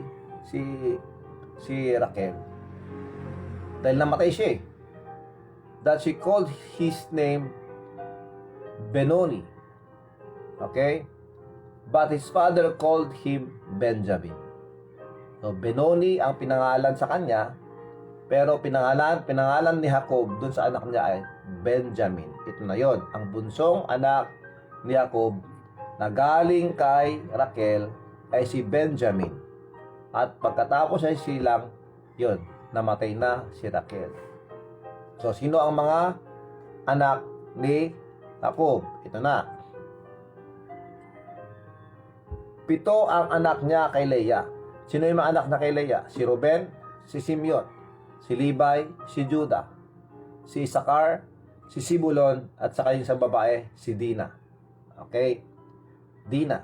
Rachel. Dahil namatay siya, that she called his name Benoni. Okay? But his father called him Benjamin. So, Benoni ang pinangalan sa kanya, pero pinangalan ni Jacob dun sa anak niya ay Benjamin. Ito na yon, ang bunsong anak ni Jacob na galing kay Rachel ay si Benjamin. At pagkatapos ay silang, yon, namatay na si Rachel. So, sino ang mga anak ni Jacob? Ito na. 7 ang anak niya kay Leah. Sino yung mga anak na kay Leah? Si Ruben, si Simeon, si Levi, si Judah, si Isakar, si Sibulon, at saka yung sa babae, si Dina. Okay? Dina.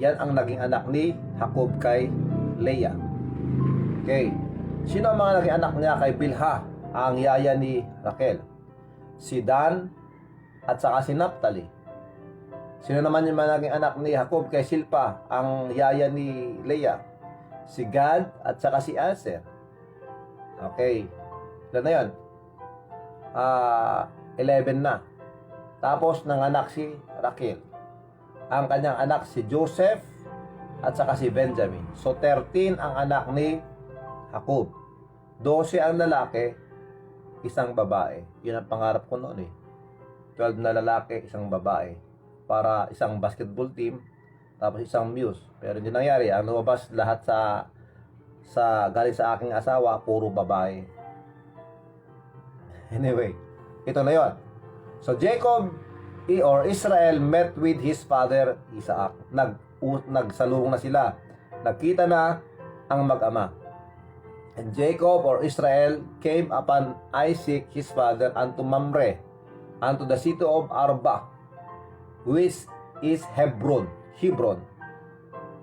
Yan ang naging anak ni Jacob kay Leah. Okay. Sino ang mga naging anak niya kay Bilha, ang yaya ni Rachel? Si Dan at saka si Naphtali. Sino naman yung mga naging anak ni Jacob kay Silpa, ang yaya ni Leah? Si Gad at saka si Aser. Okay. Ilan na yun? 11 na. Tapos nanganak si Rachel. Ang kanyang anak si Joseph at saka si Benjamin. So 13 ang anak ni Jacob. 12 ang lalaki, isang babae. Yun ang pangarap ko noon 12 na lalaki, isang babae. Para isang basketball team, tapos isang muse. Pero hindi nangyari. Ang lumabas lahat sa galing sa aking asawa, puro babae. Anyway, ito na yon. So Jacob or Israel met with his father Isaac. Nagsalubong na sila. Nagkita na ang mag-ama. And Jacob or Israel came upon Isaac his father unto Mamre, unto the city of Arba, which is Hebron,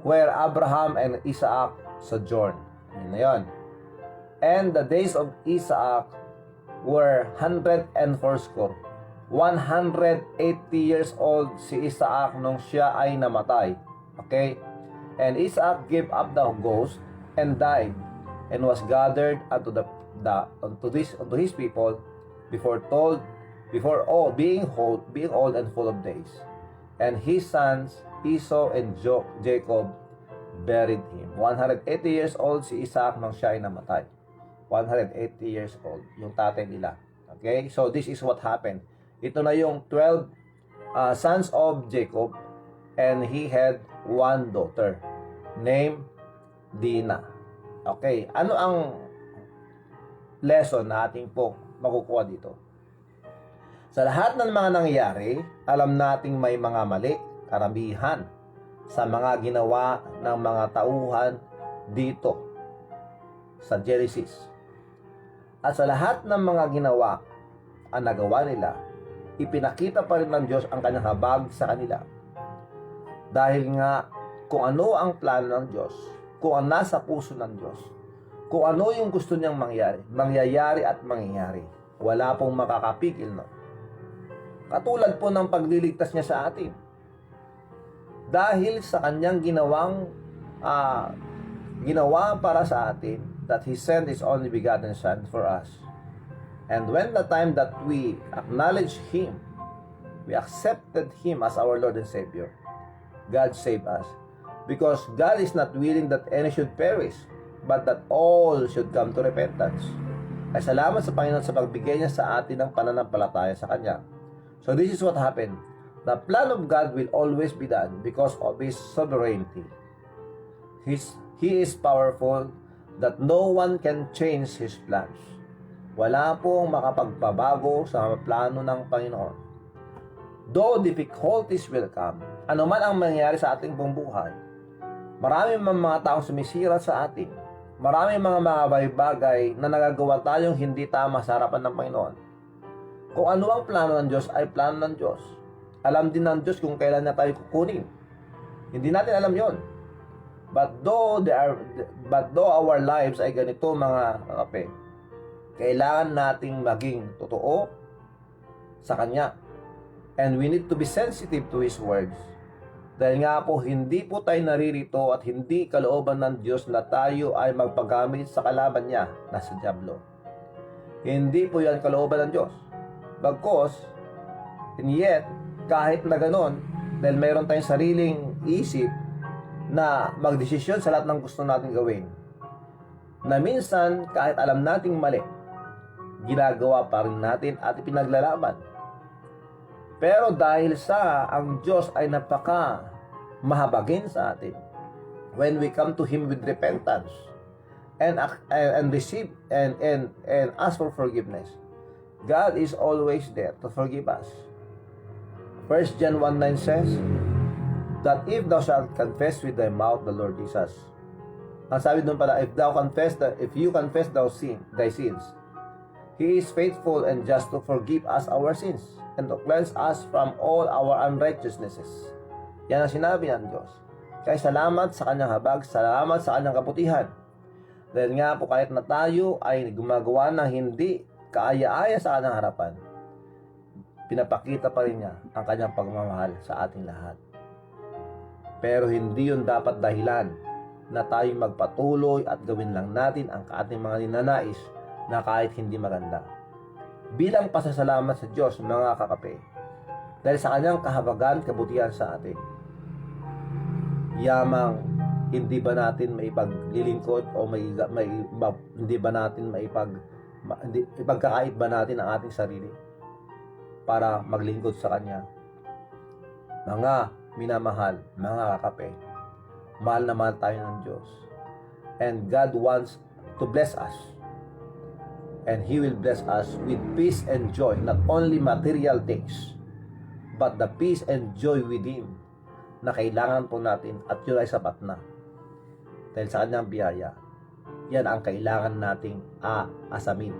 where Abraham and Isaac sojourned. Yun na yun. And the days of Isaac were 140. 180 years old si Isaac nung siya ay namatay. Okay? And Isaac gave up the ghost and died, and was gathered unto his people before all being old and full of days. And his sons Esau and Jacob buried him. 180 years old si Isaac nang siya ay namatay. 180 years old yung tatay nila. Okay? So this is what happened. Ito na yung 12 sons of Jacob, and he had one daughter named Dina. Okay, ano ang lesson na ating po makukuha dito? Sa lahat ng mga nangyayari, alam nating may mga mali, karamihan sa mga ginawa ng mga tauhan dito sa Genesis. At sa lahat ng mga ginawa ang nagawa nila, ipinakita pa rin ng Diyos ang kanyang habag sa kanila. Dahil nga kung ano ang plano ng Diyos, kung ang nasa puso ng Diyos, kung ano yung gusto niyang mangyayari at mangyayari, wala pong makakapigil no. Katulad po ng pagliligtas niya sa atin. Dahil sa kanyang ginawa para sa atin, that He sent His only begotten Son for us. And when the time that we acknowledge Him, we accepted Him as our Lord and Savior, God saved us. Because God is not willing that any should perish, but that all should come to repentance. Ay salamat sa Panginoon sa pagbigay niya sa atin ng pananampalataya sa Kanya. So this is what happened. The plan of God will always be done because of His sovereignty. He is powerful, that no one can change His plans. Wala pong makapagpabago sa plano ng Panginoon. Though difficulties will come, ano man ang mangyayari sa ating buong buhay, marami mga taong sumisira sa atin, marami mga bagay na nagagawa tayong hindi tama sa harapan ng Panginoon. Kung ano ang plano ng Diyos ay plano ng Diyos. Alam din ng Diyos kung kailan na tayo kukunin. Hindi natin alam yon. But though our lives ay ganito mga kape, kailangan nating maging totoo sa Kanya. And we need to be sensitive to His words. Dahil nga po, hindi po tayo naririto at hindi kalooban ng Diyos na tayo ay magpagamit sa kalaban niya na si Diablo. Hindi po yan kalooban ng Diyos. Bagkos, and yet, kahit na ganon, dahil mayroon tayong sariling isip na magdesisyon sa lahat ng gusto natin gawin, na minsan, kahit alam nating mali, ginagawa pa rin natin at ipinaglalaban. Pero dahil sa ang Diyos ay napaka mahabagin sa atin, when we come to Him with repentance and receive and ask for forgiveness, God is always there to forgive us. 1 John 1:9 says that if thou shalt confess with thy mouth the Lord Jesus, ang sabi doon pala, if you confess thy sins, He is faithful and just to forgive us our sins and to cleanse us from all our unrighteousnesses. Yan ang sinabi ng Diyos. Kaya salamat sa Kanyang habag, salamat sa Kanyang kaputihan. Dahil nga po kahit na tayo ay gumagawa ng hindi kaaya-aya sa Kanyang harapan, pinapakita pa rin niya ang Kanyang pagmamahal sa ating lahat. Pero hindi yun dapat dahilan na tayo magpatuloy at gawin lang natin ang ating mga ninanais na kahit hindi maganda. Bilang pasasalamat sa Diyos, mga kakape, dahil sa Kanyang kahabagan, kabutihan sa atin, yamang hindi ba natin maipaglilingkod o hindi ba natin ipagkakait ba natin ang ating sarili para maglingkod sa Kanya? Mga minamahal, mga kakape, mahal na mahal tayo ng Diyos. And God wants to bless us. And He will bless us with peace and joy, not only material things, but the peace and joy within na kailangan po natin at yun ay sapat na. Dahil sa Kanyang biyaya, yan ang kailangan nating aasamin.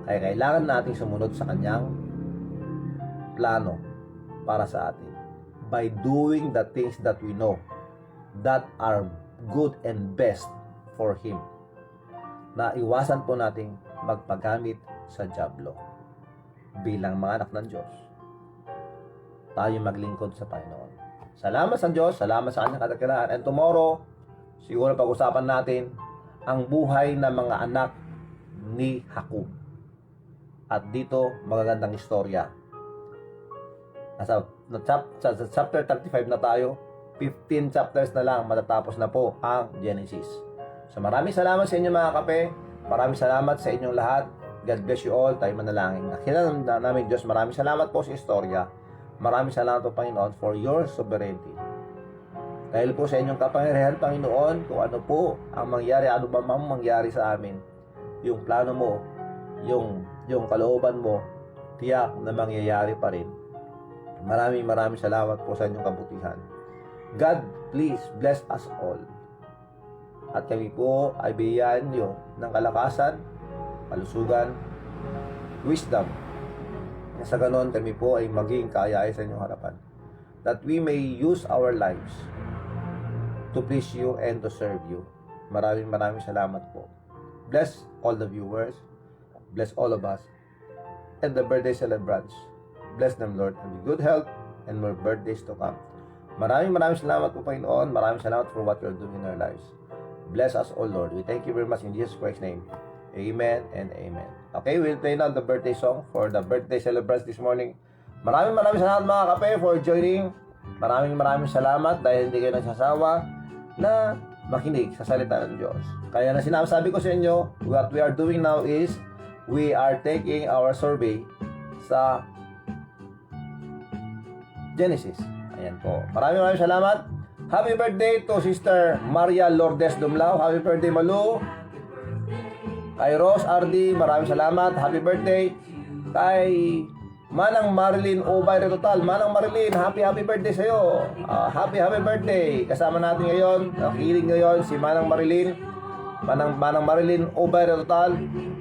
Kaya kailangan nating sumunod sa Kanyang plano para sa atin by doing the things that we know that are good and best for Him. Na iwasan po nating magpagamit sa Diablo. Bilang mga anak ng Diyos, tayo maglingkod sa Panginoon. Salamat sa Diyos, salamat sa Kanyang kadakilaan. And tomorrow, siguro pag-usapan natin ang buhay ng mga anak ni Jacob. At dito, magagandang istorya. Sa chapter 35 na tayo, 15 chapters na lang, matatapos na po ang Genesis. So maraming salamat sa inyo mga kape. Maraming salamat sa inyong lahat. God bless you all. Tayo manalangin. Nakilang namin Diyos, maraming salamat po sa istorya. Maraming salamat po Panginoon for your sovereignty. Dahil po sa inyong kapangyarihan Panginoon, kung ano po ang mangyari, ano ba mang mangyari sa amin, yung plano mo, yung kalooban mo, tiyak na mangyayari pa rin. Maraming salamat po sa inyong kabutihan. God, please bless us all. At kami po ay biyayaan niyo ng kalakasan, kalusugan, wisdom. Sa ganon kami po ay maging kaaya-aya sa inyong harapan. That we may use our lives to please you and to serve you. Maraming salamat po. Bless all the viewers. Bless all of us. And the birthday celebrants. Bless them, Lord, and with good health and more birthdays to come. Maraming salamat po, Panginoon. Maraming salamat for what you're doing in our lives. Bless us, O Lord. We thank you very much in Jesus Christ's name. Amen and amen. Okay, we'll play now the birthday song for the birthday celebrants this morning. Maraming salamat mga kape for joining. Maraming salamat dahil hindi kayo nagsasawa na makinig sa salita ng Diyos. Kaya na sinasabi ko sa inyo, what we are doing now is we are taking our survey sa Genesis. Ayan po. Maraming salamat. Happy birthday to Sister Maria Lourdes Dumlao. Happy birthday, Malu. Kay Rose RD, maraming salamat. Happy birthday. Kay Manang Marilyn Obay Total. Manang Marilyn, happy birthday sa'yo. Happy birthday. Kasama natin ngayon, nakikinig ngayon si Manang Marilyn. Manang Marilyn Obay Total.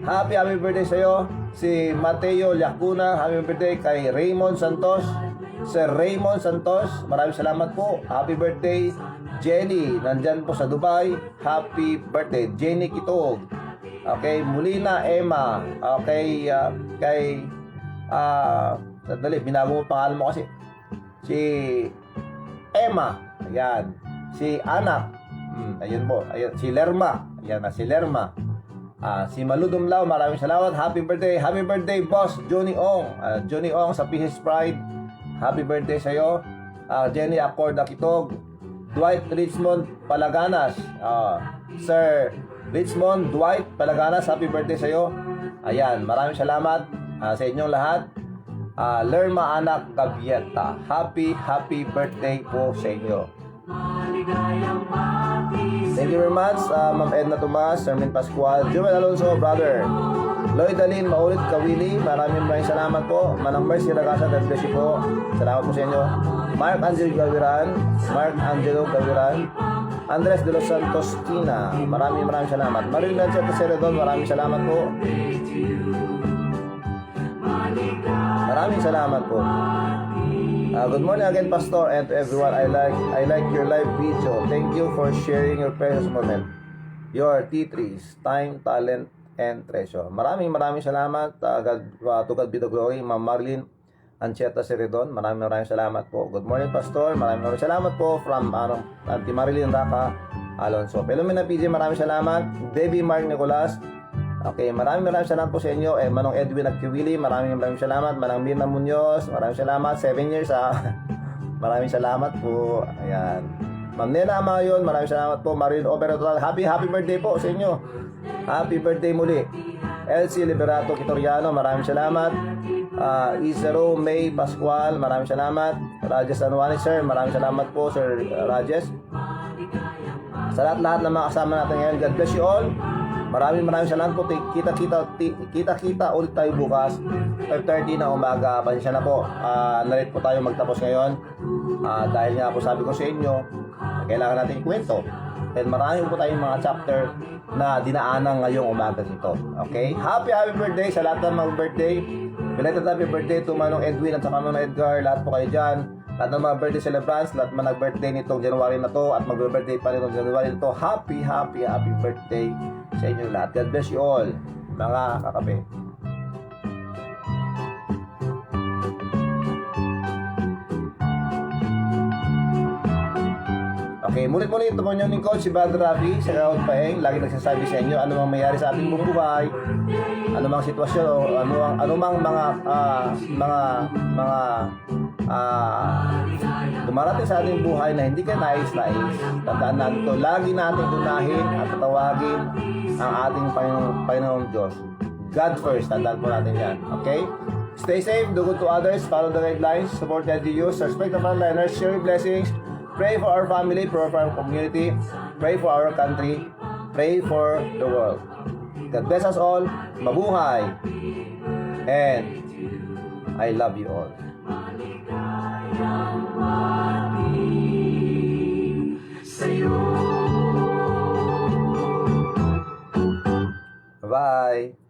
Happy birthday sa'yo. Si Mateo Lacuna, happy birthday. Kay Raymond Santos. Sir Raymond Santos, maraming salamat po. Happy birthday. Jenny, nandyan po sa Dubai. Happy birthday. Jenny Kitog. Okay, Molina Emma. Okay, sandali, binago mo pangalan mo kasi. Si Emma. Ayan. Si Anak. Ayun po. Ayun. Si Lerma. Ayan na, si Lerma. Si Maludumlaw, maraming salamat. Happy birthday. Happy birthday, boss Johnny Ong. Johnny Ong sa PH's Pride. Happy birthday sa'yo. Jenny Accorda Kitog. Dwight Richmond Palaganas. Sir Richmond Dwight Palaganas, happy birthday sa'yo. Ayan, maraming salamat sa inyong lahat. Lerma Anak Gavieta, happy birthday po sa inyo. Thank you very much, Ma'am Edna Tomas, Sermin Pascual, Jumel Alonso, brother. Lloyd Alin Maulit Kawili, maraming salamat po. Manang Mercy Ragasa, God bless you po. Salamat po sa inyo. Mark Angelo Gaviran, Andres de los Santos Tina, maraming salamat. Marina Cheta Ceredon, maraming salamat po. Maraming salamat po. Good morning again, Pastor, and to everyone. I like your live video. Thank you for sharing your precious moment. Your T3s, time, talent, and treasure. Maraming salamat. To God be the glory. Ma'am Marlene Ancheta Ceredon, maraming salamat po. Good morning, Pastor. Maraming salamat po from Auntie Marilyn Raka Alonso. Pelomena PJ, maraming salamat. Debbie Mark Nicolas. Okay, maraming salamat po sa inyo. Manong Edwin Agkiwili, maraming salamat. Manang Mirna Munoz, maraming salamat. 7 years maraming salamat po. Ayan. Ma'am Nena Amayon, maraming salamat po. Marilyn Operator, happy birthday po sa inyo. Happy birthday muli. Elsie Liberato Kitoriano, maraming salamat. Isero May Pascual, maraming salamat. Rajes Anwani, sir, maraming salamat po, Sir Rajes. Sa lahat ng mga kasama natin ngayon, God bless you all. Maraming salamat po. Kita ulit tayo bukas 5:30 na umaga. Pasensya na po, na-late po tayo magtapos ngayon, dahil nga po sabi ko sa inyo, kailangan natin ikwento. And marami po tayong mga chapter na dinaanan ngayong umaga nito. Okay? Happy birthday sa lahat ng mga birthday. Belated happy birthday to Manong Edwin at saka Manong Edgar. Lahat po kayo dyan. Lahat ng mga birthday celebrants, lahat mga nag-birthday nitong January na to at mag-birthday pa nitong January na to. Happy birthday sa inyo lahat. God bless you all, mga kakape. Okay, mulit-mulit ito po nyo lingkod, si Brother Rafi, sa Kaot Paeng. Lagi nagsasabi sa inyo ano mang mayari sa ating buhay, ano mang sitwasyon, o ano mang mga dumarating sa ating buhay na hindi ka nais-nais. Tandaan natin ito, lagi natin unahin at tatawagin ang ating Panginoong Diyos. God first, tandaan po natin yan. Okay? Stay safe, do good to others, follow the guidelines, support the LGUs, respect the frontliners, share your blessings, pray for our family, pray for our community, pray for our country, pray for the world. God bless us all, mabuhay, and I love you all. Bye-bye.